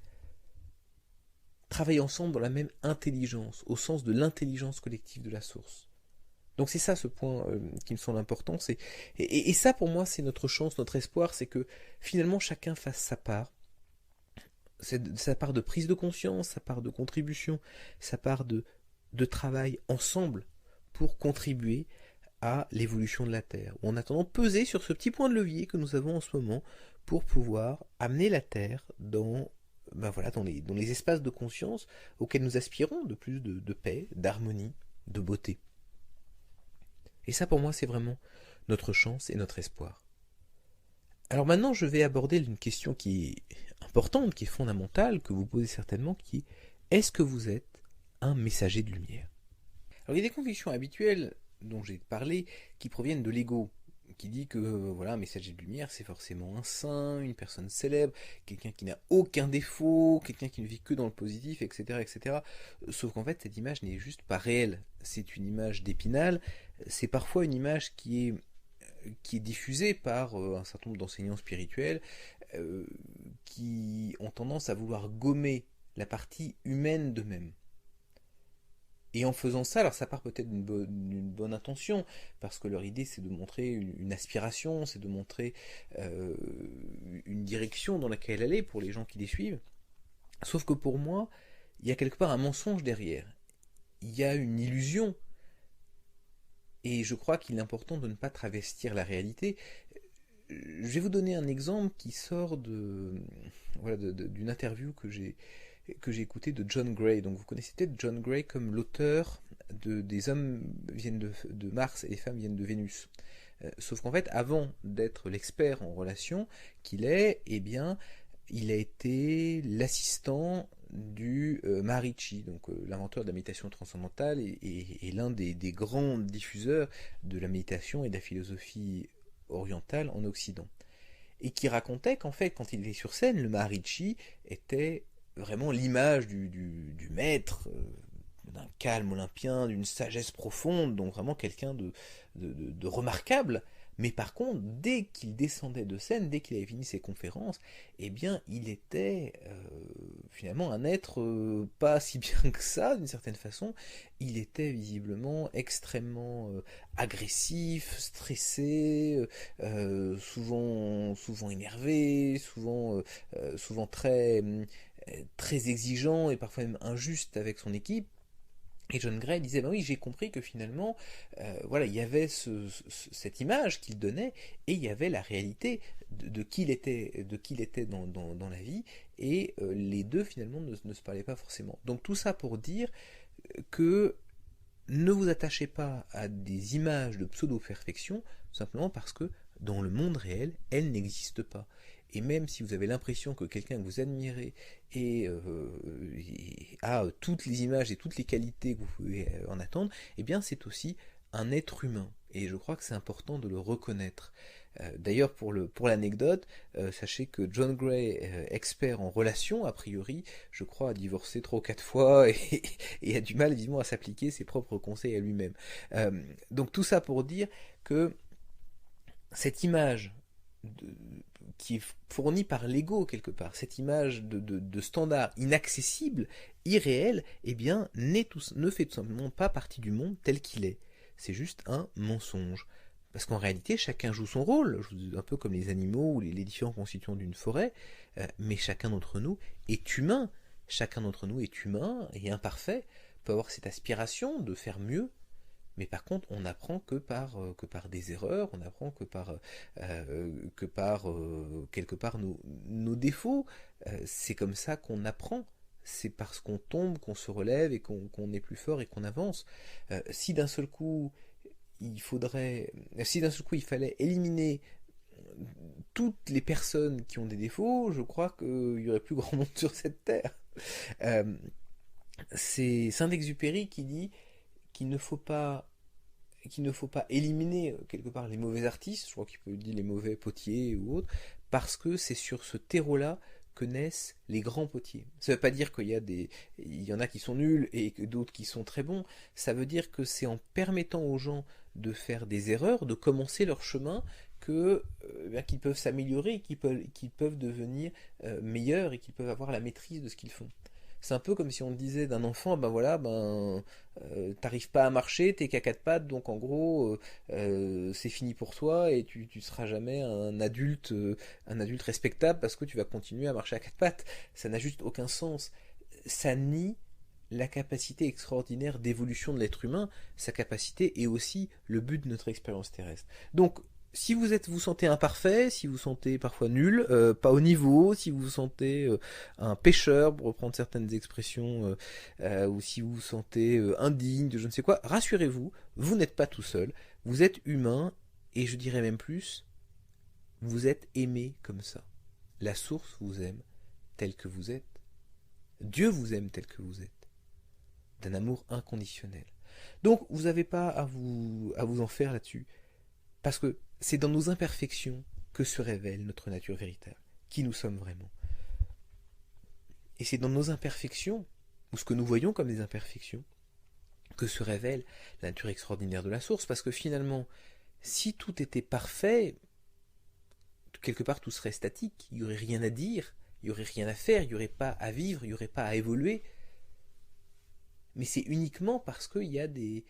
travaillent ensemble dans la même intelligence, au sens de l'intelligence collective de la source. Donc c'est ça ce point qui me semble important. Et ça pour moi c'est notre chance, notre espoir, c'est que finalement chacun fasse sa part. Sa part de prise de conscience, sa part de contribution, sa part de travail ensemble pour contribuer à l'évolution de la Terre. Ou en attendant peser sur ce petit point de levier que nous avons en ce moment pour pouvoir amener la Terre dans les espaces de conscience auxquels nous aspirons, de plus de paix, d'harmonie, de beauté. Et ça pour moi c'est vraiment notre chance et notre espoir. Alors maintenant je vais aborder une question qui est importante, qui est fondamentale, que vous posez certainement, qui est: est-ce que vous êtes un messager de lumière? Alors il y a des convictions habituelles dont j'ai parlé qui proviennent de l'ego, qui dit que voilà, un messager de lumière c'est forcément un saint, une personne célèbre, quelqu'un qui n'a aucun défaut, quelqu'un qui ne vit que dans le positif, etc. etc. Sauf qu'en fait cette image n'est juste pas réelle, c'est une image d'Épinal, c'est parfois une image qui est diffusée par un certain nombre d'enseignants spirituels qui ont tendance à vouloir gommer la partie humaine d'eux-mêmes. Et en faisant ça, alors ça part peut-être d'une bonne intention, parce que leur idée c'est de montrer une aspiration, c'est de montrer une direction dans laquelle aller pour les gens qui les suivent. Sauf que pour moi, il y a quelque part un mensonge derrière. Il y a une illusion. Et je crois qu'il est important de ne pas travestir la réalité. Je vais vous donner un exemple qui sort d'une interview que j'ai écoutée de John Gray. Donc vous connaissez peut-être John Gray comme l'auteur des hommes viennent de Mars et les femmes viennent de Vénus. Sauf qu'en fait, avant d'être l'expert en relations qu'il est, eh bien, il a été l'assistant du Maharishi, donc l'inventeur de la méditation transcendantale et l'un des grands diffuseurs de la méditation et de la philosophie orientale en Occident. Et qui racontait qu'en fait, quand il était sur scène, le Maharishi était vraiment l'image du maître, d'un calme olympien, d'une sagesse profonde, donc vraiment quelqu'un de remarquable, Mais par contre, dès qu'il descendait de scène, dès qu'il avait fini ses conférences, eh bien, il était finalement un être pas si bien que ça, d'une certaine façon. Il était visiblement extrêmement agressif, stressé, souvent énervé, souvent très exigeant et parfois même injuste avec son équipe. Et John Gray disait, ben oui, j'ai compris que finalement, voilà, il y avait cette image qu'il donnait, et il y avait la réalité de qui il était dans la vie, et les deux finalement ne se parlaient pas forcément. Donc tout ça pour dire que ne vous attachez pas à des images de pseudo-perfection, simplement parce que dans le monde réel, elles n'existent pas. Et même si vous avez l'impression que quelqu'un que vous admirez a toutes les images et toutes les qualités que vous pouvez en attendre, eh bien c'est aussi un être humain. Et je crois que c'est important de le reconnaître. D'ailleurs, pour l'anecdote, sachez que John Gray, expert en relations, a priori, je crois, a divorcé 3 ou 4 fois et a du mal, évidemment, à s'appliquer ses propres conseils à lui-même. Donc tout ça pour dire que cette image de, qui est fournie par l'ego quelque part, cette image de standard inaccessible, irréel, eh bien, ne fait tout simplement pas partie du monde tel qu'il est. C'est juste un mensonge. Parce qu'en réalité, chacun joue son rôle, un peu comme les animaux ou les différents constituants d'une forêt, mais chacun d'entre nous est humain. Chacun d'entre nous est humain et imparfait, peut avoir cette aspiration de faire mieux, mais par contre, on n'apprend que par des erreurs, on apprend que par quelque part nos défauts. C'est comme ça qu'on apprend. C'est parce qu'on tombe, qu'on se relève et qu'on est plus fort et qu'on avance. Si d'un seul coup il fallait éliminer toutes les personnes qui ont des défauts, je crois qu'il y aurait plus grand monde sur cette terre. Euh, c'est Saint-Exupéry qui dit qu'il ne faut pas éliminer quelque part les mauvais artistes, je crois qu'il peut dire les mauvais potiers ou autres, parce que c'est sur ce terreau-là que naissent les grands potiers. Ça ne veut pas dire il y en a qui sont nuls et d'autres qui sont très bons. Ça veut dire que c'est en permettant aux gens de faire des erreurs, de commencer leur chemin, qu'ils peuvent s'améliorer, qu'ils peuvent devenir meilleurs et qu'ils peuvent avoir la maîtrise de ce qu'ils font. C'est un peu comme si on disait d'un enfant, ben voilà, t'arrives pas à marcher, t'es qu'à 4 pattes, donc en gros, c'est fini pour toi et tu seras jamais un adulte respectable parce que tu vas continuer à marcher à 4 pattes. Ça n'a juste aucun sens. Ça nie la capacité extraordinaire d'évolution de l'être humain, sa capacité est aussi le but de notre expérience terrestre. Donc, si vous sentez imparfait, si vous sentez parfois nul, pas au niveau, si vous vous sentez un pécheur, pour reprendre certaines expressions, ou si vous vous sentez indigne de je ne sais quoi, rassurez-vous, vous n'êtes pas tout seul, vous êtes humain, et je dirais même plus, vous êtes aimé comme ça. La source vous aime tel que vous êtes. Dieu vous aime tel que vous êtes. D'un amour inconditionnel. Donc vous n'avez pas à vous en faire là-dessus. Parce que c'est dans nos imperfections que se révèle notre nature véritable, qui nous sommes vraiment. Et c'est dans nos imperfections, ou ce que nous voyons comme des imperfections, que se révèle la nature extraordinaire de la source, parce que finalement, si tout était parfait, quelque part tout serait statique, il n'y aurait rien à dire, il n'y aurait rien à faire, il n'y aurait pas à vivre, il n'y aurait pas à évoluer. Mais c'est uniquement parce qu'il y a des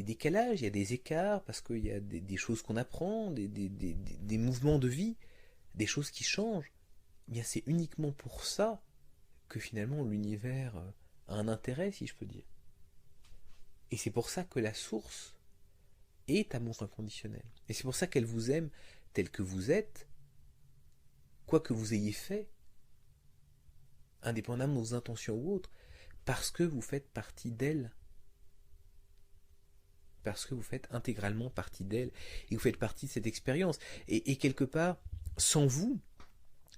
décalages, il y a des écarts, parce qu'il y a des choses qu'on apprend, des mouvements de vie, des choses qui changent. Eh bien, c'est uniquement pour ça que finalement l'univers a un intérêt, si je peux dire. Et c'est pour ça que la source est amour inconditionnel. Et c'est pour ça qu'elle vous aime tel que vous êtes, quoi que vous ayez fait, indépendamment de vos intentions ou autres, parce que vous faites partie d'elle. Parce que vous faites intégralement partie d'elle et vous faites partie de cette expérience. Et quelque part, sans vous,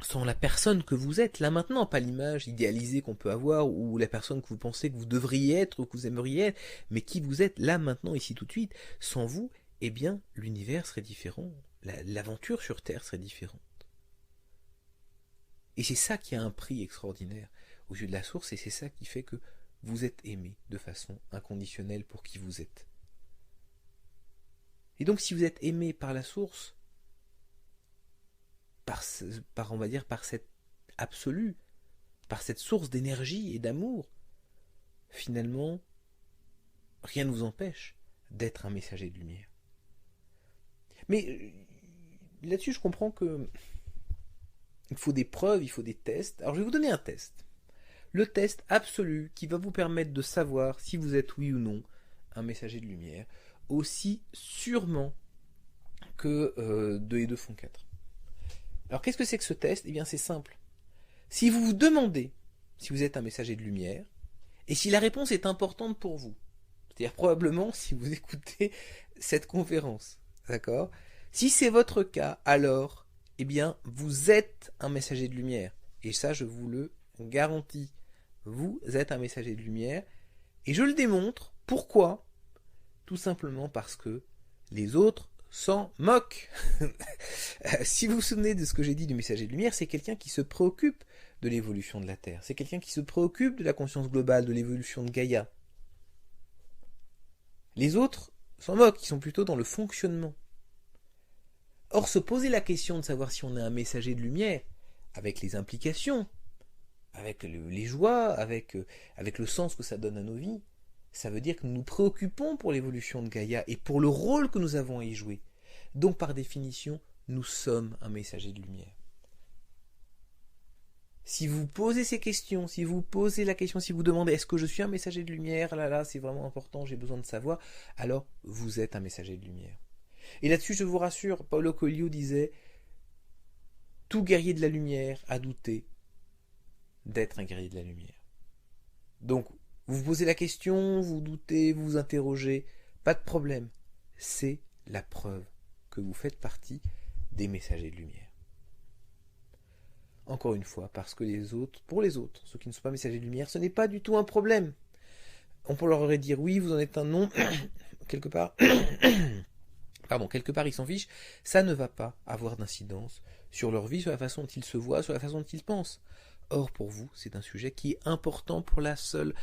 sans la personne que vous êtes, là maintenant, pas l'image idéalisée qu'on peut avoir ou la personne que vous pensez que vous devriez être ou que vous aimeriez être, mais qui vous êtes là maintenant, ici tout de suite, sans vous, eh bien, l'univers serait différent. L'aventure sur Terre serait différente. Et c'est ça qui a un prix extraordinaire aux yeux de la source et c'est ça qui fait que vous êtes aimé de façon inconditionnelle pour qui vous êtes. Et donc si vous êtes aimé par la source, on va dire par cette absolu, par cette source d'énergie et d'amour, finalement, rien ne vous empêche d'être un messager de lumière. Mais là-dessus, je comprends que il faut des preuves, il faut des tests. Alors je vais vous donner un test. Le test absolu qui va vous permettre de savoir si vous êtes oui ou non un messager de lumière, aussi sûrement que 2 et 2 font 4. Alors qu'est-ce que c'est que ce test? Eh bien c'est simple. Si vous vous demandez si vous êtes un messager de lumière, et si la réponse est importante pour vous, c'est-à-dire probablement si vous écoutez cette conférence, d'accord? Si c'est votre cas, alors, eh bien, vous êtes un messager de lumière. Et ça, je vous le garantis. Vous êtes un messager de lumière. Et je le démontre. Pourquoi? Tout simplement parce que les autres s'en moquent. Si vous vous souvenez de ce que j'ai dit du messager de lumière, c'est quelqu'un qui se préoccupe de l'évolution de la Terre. C'est quelqu'un qui se préoccupe de la conscience globale, de l'évolution de Gaïa. Les autres s'en moquent, ils sont plutôt dans le fonctionnement. Or, se poser la question de savoir si on est un messager de lumière, avec les implications, avec les joies, avec le sens que ça donne à nos vies, ça veut dire que nous nous préoccupons pour l'évolution de Gaïa et pour le rôle que nous avons à y jouer. Donc, par définition, nous sommes un messager de lumière. Si vous posez ces questions, si vous posez la question, si vous demandez est-ce que je suis un messager de lumière, là, c'est vraiment important, j'ai besoin de savoir, alors vous êtes un messager de lumière. Et là-dessus, je vous rassure, Paulo Coelho disait « Tout guerrier de la lumière a douté d'être un guerrier de la lumière. » Donc, vous vous posez la question, vous doutez, vous vous interrogez, pas de problème. C'est la preuve que vous faites partie des messagers de lumière. Encore une fois, parce que pour les autres, ceux qui ne sont pas messagers de lumière, ce n'est pas du tout un problème. On peut leur aurait dire oui, vous en êtes un non, quelque part. Pardon, quelque part ils s'en fichent, ça ne va pas avoir d'incidence sur leur vie, sur la façon dont ils se voient, sur la façon dont ils pensent. Or, pour vous, c'est un sujet qui est important pour la seule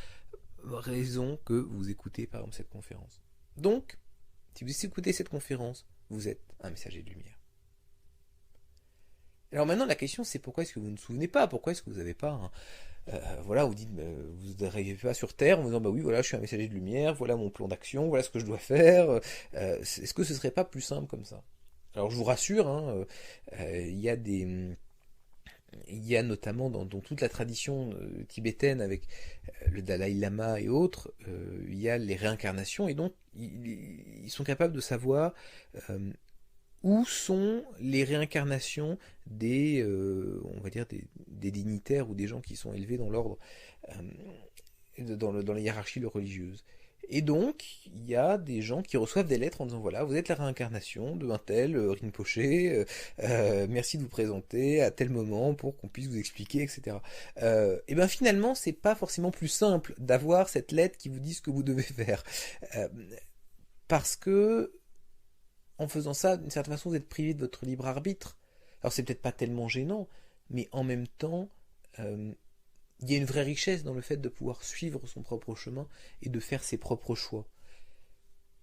raison que vous écoutez, par exemple, cette conférence. Donc, si vous écoutez cette conférence, vous êtes un messager de lumière. Alors maintenant, la question, c'est pourquoi est-ce que vous ne vous souvenez pas? Pourquoi est-ce que vous n'avez pas voilà, vous dites, vous n'arrivez pas sur Terre en vous disant, bah oui, voilà, je suis un messager de lumière, voilà mon plan d'action, voilà ce que je dois faire. Est-ce que ce serait pas plus simple comme ça? Alors je vous rassure, il y a notamment dans toute la tradition tibétaine avec le Dalai Lama et autres, il y a les réincarnations et donc ils sont capables de savoir où sont les réincarnations des, on va dire des dignitaires ou des gens qui sont élevés dans l'ordre, dans la hiérarchie religieuse. Et donc, il y a des gens qui reçoivent des lettres en disant voilà, vous êtes la réincarnation de un tel Rinpoché, merci de vous présenter à tel moment pour qu'on puisse vous expliquer, etc. Et bien finalement, c'est pas forcément plus simple d'avoir cette lettre qui vous dit ce que vous devez faire, parce que en faisant ça, d'une certaine façon, vous êtes privé de votre libre arbitre. Alors c'est peut-être pas tellement gênant, mais en même temps, il y a une vraie richesse dans le fait de pouvoir suivre son propre chemin et de faire ses propres choix.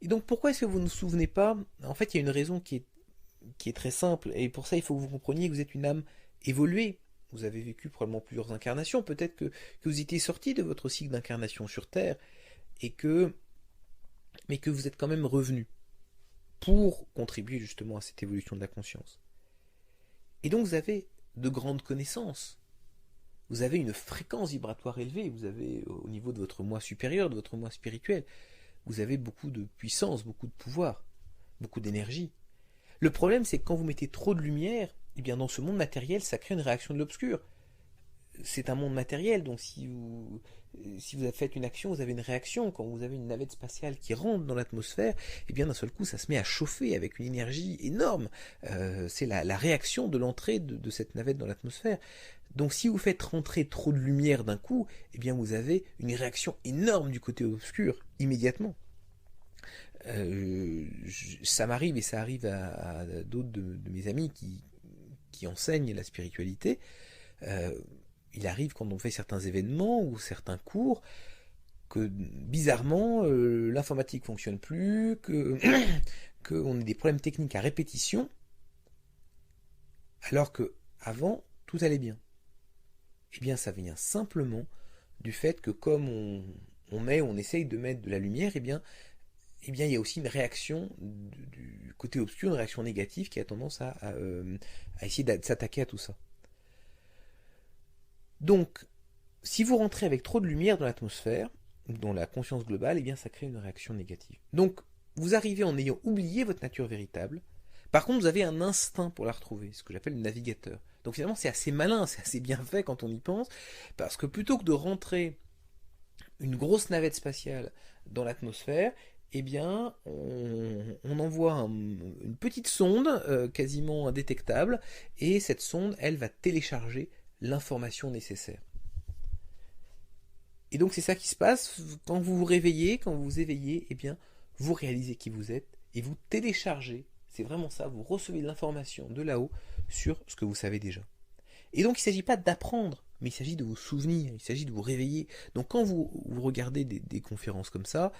Et donc pourquoi est-ce que vous ne vous souvenez pas? En fait, il y a une raison qui est très simple, et pour ça il faut que vous compreniez que vous êtes une âme évoluée. Vous avez vécu probablement plusieurs incarnations, peut-être que vous étiez sorti de votre cycle d'incarnation sur Terre, mais que vous êtes quand même revenu pour contribuer justement à cette évolution de la conscience. Et donc vous avez de grandes connaissances. Vous avez une fréquence vibratoire élevée, vous avez au niveau de votre moi supérieur, de votre moi spirituel, vous avez beaucoup de puissance, beaucoup de pouvoir, beaucoup d'énergie. Le problème, c'est que quand vous mettez trop de lumière, eh bien dans ce monde matériel, ça crée une réaction de l'obscur. C'est un monde matériel, donc si vous faites une action, vous avez une réaction. Quand vous avez une navette spatiale qui rentre dans l'atmosphère, eh bien d'un seul coup, ça se met à chauffer avec une énergie énorme. C'est la réaction de l'entrée de cette navette dans l'atmosphère. Donc si vous faites rentrer trop de lumière d'un coup, eh bien vous avez une réaction énorme du côté obscur, immédiatement. Ça m'arrive et ça arrive à d'autres de mes amis qui enseignent la spiritualité. Il arrive quand on fait certains événements ou certains cours que bizarrement l'informatique fonctionne plus, que qu'on ait des problèmes techniques à répétition, alors que avant tout allait bien. Eh bien, ça vient simplement du fait que comme on essaye de mettre de la lumière, il y a aussi une réaction du côté obscur, une réaction négative qui a tendance à essayer de s'attaquer à tout ça. Donc, si vous rentrez avec trop de lumière dans l'atmosphère, dans la conscience globale, eh bien ça crée une réaction négative. Donc, vous arrivez en ayant oublié votre nature véritable. Par contre, vous avez un instinct pour la retrouver, ce que j'appelle le navigateur. Donc finalement, c'est assez malin, c'est assez bien fait quand on y pense, parce que plutôt que de rentrer une grosse navette spatiale dans l'atmosphère, eh bien, on envoie une petite sonde, quasiment indétectable, et cette sonde, elle va télécharger l'information nécessaire. Et donc c'est ça qui se passe, quand vous vous réveillez, quand vous vous éveillez, eh bien, vous réalisez qui vous êtes, et vous téléchargez, c'est vraiment ça, vous recevez de l'information de là-haut sur ce que vous savez déjà. Et donc il ne s'agit pas d'apprendre, mais il s'agit de vous souvenir, il s'agit de vous réveiller. Donc quand vous regardez des conférences comme ça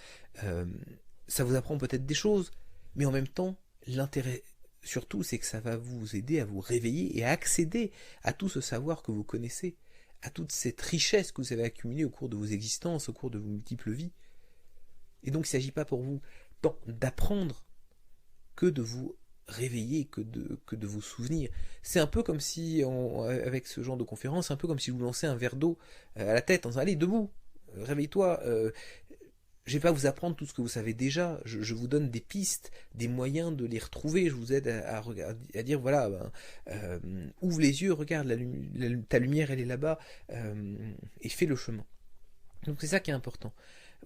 vous apprend peut-être des choses, mais en même temps, l'intérêt surtout, c'est que ça va vous aider à vous réveiller et à accéder à tout ce savoir que vous connaissez, à toute cette richesse que vous avez accumulée au cours de vos existences, au cours de vos multiples vies. Et donc il ne s'agit pas pour vous tant d'apprendre que de vous réveiller, que de vous souvenir. C'est un peu comme si, avec ce genre de conférence, c'est un peu comme si je vous lançais un verre d'eau à la tête en disant allez, debout, réveille-toi. Je ne vais pas vous apprendre tout ce que vous savez déjà, je vous donne des pistes, des moyens de les retrouver, je vous aide à dire voilà, ouvre les yeux, regarde, ta lumière elle est là-bas, et fais le chemin. Donc c'est ça qui est important.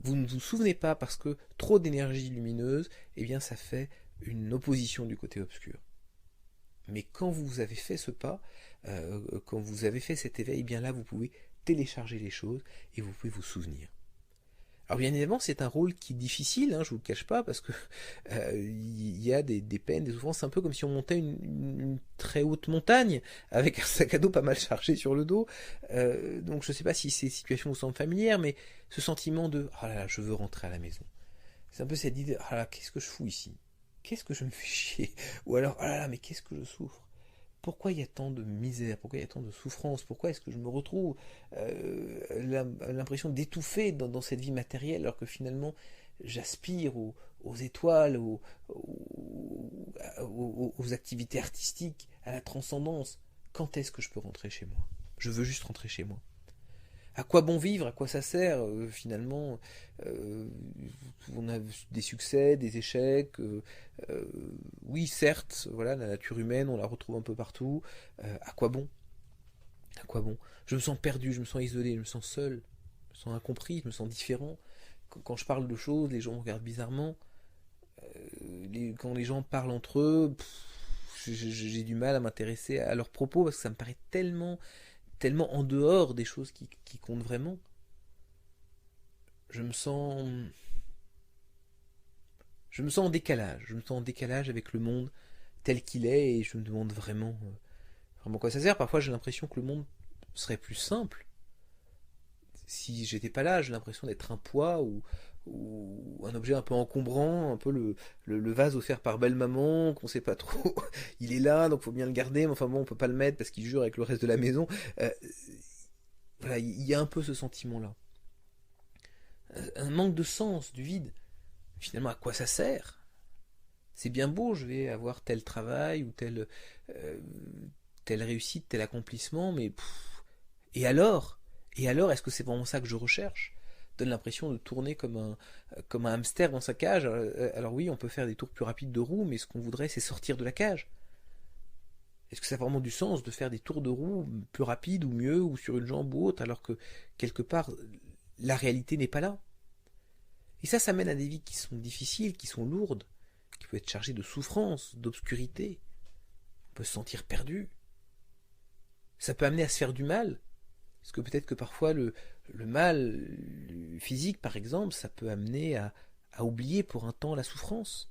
Vous ne vous souvenez pas parce que trop d'énergie lumineuse, eh bien ça fait une opposition du côté obscur. Mais quand vous avez fait ce pas, quand vous avez fait cet éveil, eh bien là vous pouvez télécharger les choses et vous pouvez vous souvenir. Alors bien évidemment c'est un rôle qui est difficile, je ne vous le cache pas, parce que y a des peines, des souffrances, c'est un peu comme si on montait une très haute montagne avec un sac à dos pas mal chargé sur le dos. Donc je ne sais pas si ces situations vous semblent familières, mais ce sentiment de « ah là là, je veux rentrer à la maison ». C'est un peu cette idée de « ah là, qu'est-ce que je fous ici ? Qu'est-ce que je me fais chier ?» Ou alors « ah là là, mais qu'est-ce que je souffre ? Pourquoi il y a tant de misère ? Pourquoi il y a tant de souffrance ? Pourquoi est-ce que je me retrouve l'impression d'étouffer dans cette vie matérielle alors que finalement j'aspire aux étoiles, aux activités artistiques, à la transcendance ? Quand est-ce que je peux rentrer chez moi ? Je veux juste rentrer chez moi. À quoi bon vivre ? À quoi ça sert finalement on a des succès, des échecs. Oui, certes, voilà, la nature humaine, on la retrouve un peu partout. À quoi bon ? À quoi bon ? Je me sens perdu, je me sens isolé, je me sens seul, je me sens incompris, je me sens différent. Quand je parle de choses, les gens me regardent bizarrement. Quand les gens parlent entre eux, j'ai du mal à m'intéresser à leurs propos parce que ça me paraît tellement en dehors des choses qui comptent vraiment. Je me sens en décalage. Je me sens en décalage avec le monde tel qu'il est et je me demande vraiment quoi ça sert. Parfois j'ai l'impression que le monde serait plus simple. Si j'étais pas là, j'ai l'impression d'être un poids ou un objet un peu encombrant, un peu le vase offert par belle-maman, qu'on sait pas trop. Il est là, donc faut bien le garder, mais enfin bon, on peut pas le mettre parce qu'il jure avec le reste de la maison. Voilà, il y a un peu ce sentiment-là. Un manque de sens, du vide. Finalement, à quoi ça sert ? C'est bien beau, je vais avoir tel travail ou telle réussite, tel accomplissement, mais et alors ? Et alors, est-ce que c'est vraiment ça que je recherche ? Donne l'impression de tourner comme un hamster dans sa cage. Alors oui, on peut faire des tours plus rapides de roue, mais ce qu'on voudrait, c'est sortir de la cage. Est-ce que ça a vraiment du sens de faire des tours de roue plus rapides ou mieux, ou sur une jambe ou autre, alors que quelque part, la réalité n'est pas là ? Et ça mène à des vies qui sont difficiles, qui sont lourdes, qui peuvent être chargées de souffrance, d'obscurité. On peut se sentir perdu. Ça peut amener à se faire du mal. Parce que peut-être que parfois le mal physique, par exemple, ça peut amener à oublier pour un temps la souffrance.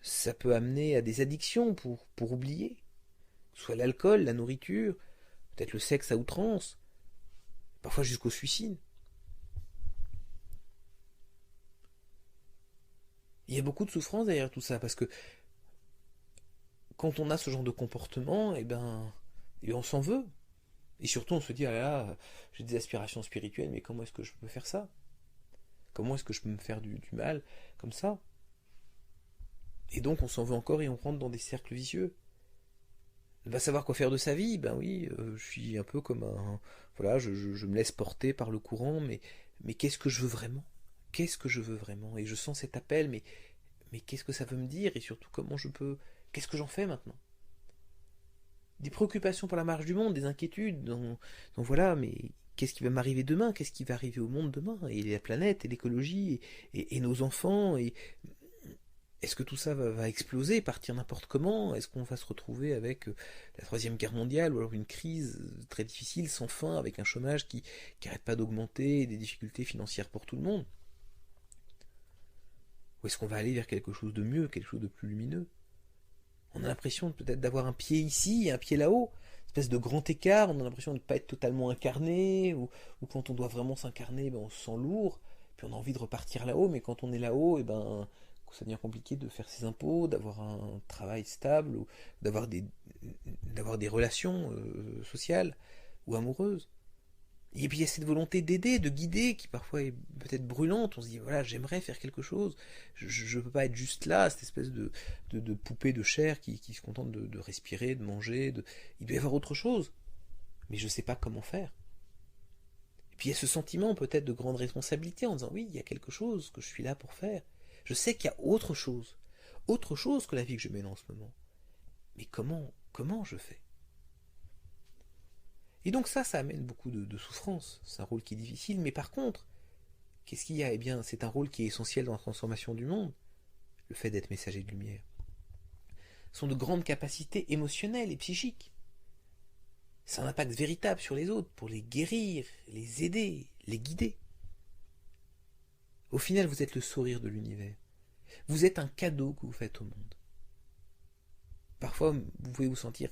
Ça peut amener à des addictions pour oublier. Soit l'alcool, la nourriture, peut-être le sexe à outrance, parfois jusqu'au suicide. Il y a beaucoup de souffrance derrière tout ça, parce que quand on a ce genre de comportement, on s'en veut. Et surtout, on se dit, ah là là, j'ai des aspirations spirituelles, mais comment est-ce que je peux faire ça? Comment est-ce que je peux me faire du mal comme ça? Et donc, on s'en veut encore et on rentre dans des cercles vicieux. Il va savoir quoi faire de sa vie, ben oui, je suis un peu comme un... Voilà, je me laisse porter par le courant, mais qu'est-ce que je veux vraiment? Qu'est-ce que je veux vraiment? Et je sens cet appel, mais qu'est-ce que ça veut me dire? Et surtout, comment je peux... Qu'est-ce que j'en fais maintenant? Des préoccupations pour la marche du monde, des inquiétudes, donc voilà, mais qu'est-ce qui va m'arriver demain? Qu'est-ce qui va arriver au monde demain? Et la planète, et l'écologie, et nos enfants, et est-ce que tout ça va exploser, partir n'importe comment? Est-ce qu'on va se retrouver avec la troisième guerre mondiale, ou alors une crise très difficile, sans fin, avec un chômage qui n'arrête pas d'augmenter, et des difficultés financières pour tout le monde? Ou est-ce qu'on va aller vers quelque chose de mieux, quelque chose de plus lumineux? On a l'impression peut-être d'avoir un pied ici et un pied là-haut, une espèce de grand écart, on a l'impression de ne pas être totalement incarné, ou quand on doit vraiment s'incarner, on se sent lourd, puis on a envie de repartir là-haut, mais quand on est là-haut, ça devient compliqué de faire ses impôts, d'avoir un travail stable, ou d'avoir des relations sociales ou amoureuses. Et puis il y a cette volonté d'aider, de guider, qui parfois est peut-être brûlante. On se dit, voilà, j'aimerais faire quelque chose. Je ne peux pas être juste là, cette espèce de poupée de chair qui se contente de respirer, de manger. Il doit y avoir autre chose. Mais je ne sais pas comment faire. Et puis il y a ce sentiment peut-être de grande responsabilité en disant, oui, il y a quelque chose que je suis là pour faire. Je sais qu'il y a autre chose que la vie que je mène en ce moment. Mais comment je fais? Et donc ça amène beaucoup de souffrance. C'est un rôle qui est difficile, mais par contre, qu'est-ce qu'il y a? Eh bien, c'est un rôle qui est essentiel dans la transformation du monde, le fait d'être messager de lumière. Ce sont de grandes capacités émotionnelles et psychiques. C'est un impact véritable sur les autres, pour les guérir, les aider, les guider. Au final, vous êtes le sourire de l'univers. Vous êtes un cadeau que vous faites au monde. Parfois, vous pouvez vous sentir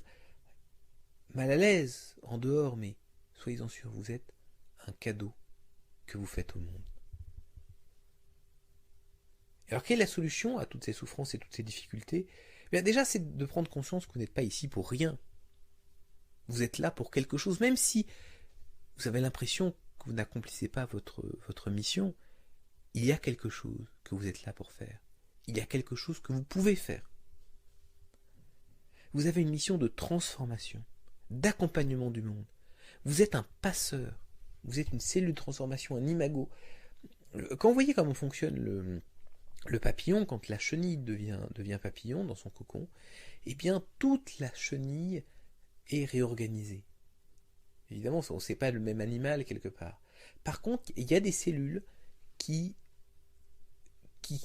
mal à l'aise en dehors, mais soyez-en sûrs, vous êtes un cadeau que vous faites au monde. Alors quelle est la solution à toutes ces souffrances et toutes ces difficultés? Déjà, c'est de prendre conscience que vous n'êtes pas ici pour rien. Vous êtes là pour quelque chose, même si vous avez l'impression que vous n'accomplissez pas votre mission, il y a quelque chose que vous êtes là pour faire. Il y a quelque chose que vous pouvez faire. Vous avez une mission de transformation, d'accompagnement du monde. Vous êtes un passeur. Vous êtes une cellule de transformation, un imago. Quand vous voyez comment fonctionne le papillon, quand la chenille devient papillon dans son cocon, eh bien toute la chenille est réorganisée. Évidemment, ce n'est pas le même animal quelque part. Par contre, il y a des cellules qui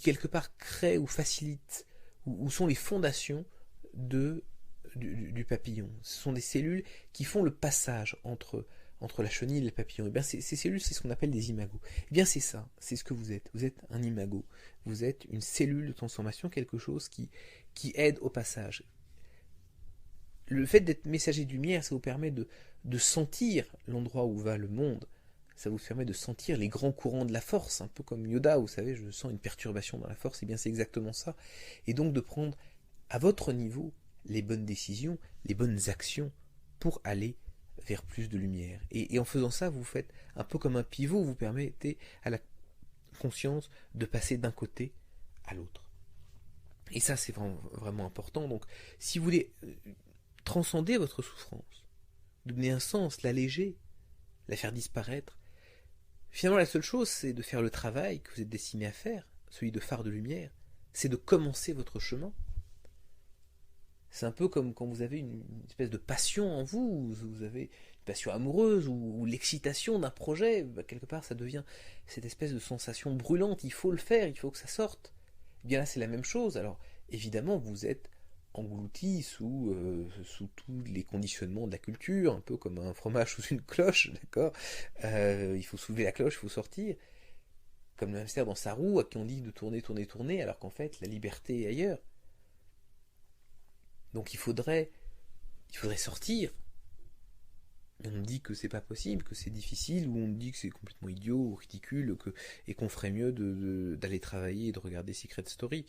quelque part créent ou facilitent, ou sont les fondations du papillon. Ce sont des cellules qui font le passage entre la chenille et le papillon. Et bien ces cellules, c'est ce qu'on appelle des imagos. Et bien c'est ça, c'est ce que vous êtes. Vous êtes un imago. Vous êtes une cellule de transformation, quelque chose qui aide au passage. Le fait d'être messager de lumière, ça vous permet de sentir l'endroit où va le monde. Ça vous permet de sentir les grands courants de la force, un peu comme Yoda, vous savez, je sens une perturbation dans la force, et bien c'est exactement ça. Et donc de prendre à votre niveau les bonnes décisions, les bonnes actions pour aller vers plus de lumière. Et en faisant ça, vous faites un peu comme un pivot, vous permettez à la conscience de passer d'un côté à l'autre. Et ça, c'est vraiment important. Donc, si vous voulez transcender votre souffrance, donner un sens, l'alléger, la faire disparaître, finalement, la seule chose, c'est de faire le travail que vous êtes destiné à faire, celui de phare de lumière, c'est de commencer votre chemin. C'est un peu comme quand vous avez une espèce de passion en vous, vous avez une passion amoureuse ou l'excitation d'un projet, quelque part ça devient cette espèce de sensation brûlante, il faut le faire, il faut que ça sorte. Et bien là c'est la même chose, alors évidemment vous êtes englouti sous tous les conditionnements de la culture, un peu comme un fromage sous une cloche, d'accord. Il faut soulever la cloche, il faut sortir, comme le hamster dans sa roue à qui on dit de tourner, tourner, tourner, alors qu'en fait la liberté est ailleurs. Donc il faudrait sortir. on me dit que c'est pas possible, que c'est difficile, ou on me dit que c'est complètement idiot ou ridicule, et qu'on ferait mieux d'aller travailler et de regarder Secret Story.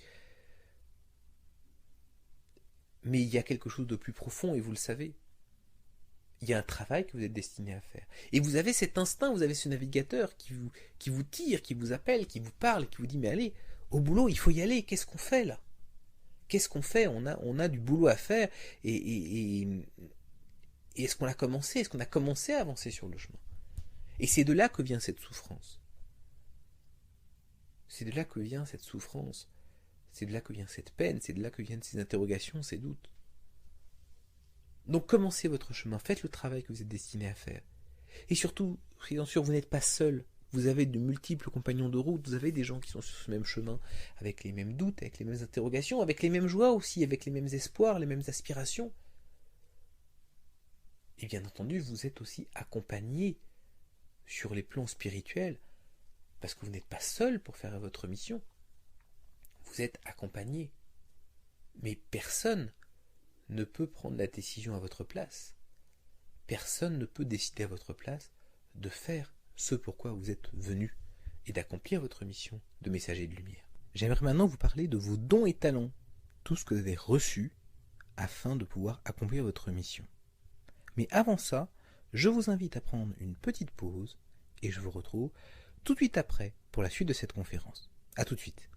Mais il y a quelque chose de plus profond, et vous le savez. Il y a un travail que vous êtes destiné à faire. Et vous avez cet instinct, vous avez ce navigateur qui vous tire, qui vous appelle, qui vous parle, qui vous dit mais allez, au boulot, il faut y aller, qu'est-ce qu'on fait là? Qu'est-ce qu'on fait? On a du boulot à faire, et est-ce qu'on l'a commencé? Est-ce qu'on a commencé à avancer sur le chemin? Et c'est de là que vient cette souffrance. C'est de là que vient cette souffrance. C'est de là que vient cette peine, c'est de là que viennent ces interrogations, ces doutes. Donc commencez votre chemin, faites le travail que vous êtes destiné à faire. Et surtout, soyez sûr, vous n'êtes pas seul. Vous avez de multiples compagnons de route, vous avez des gens qui sont sur ce même chemin, avec les mêmes doutes, avec les mêmes interrogations, avec les mêmes joies aussi, avec les mêmes espoirs, les mêmes aspirations. Et bien entendu, vous êtes aussi accompagné sur les plans spirituels, parce que vous n'êtes pas seul pour faire votre mission. Vous êtes accompagné. Mais personne ne peut prendre la décision à votre place. Personne ne peut décider à votre place de faire ce pourquoi vous êtes venu et d'accomplir votre mission de messager de lumière. J'aimerais maintenant vous parler de vos dons et talents, tout ce que vous avez reçu afin de pouvoir accomplir votre mission. Mais avant ça, je vous invite à prendre une petite pause et je vous retrouve tout de suite après pour la suite de cette conférence. À tout de suite.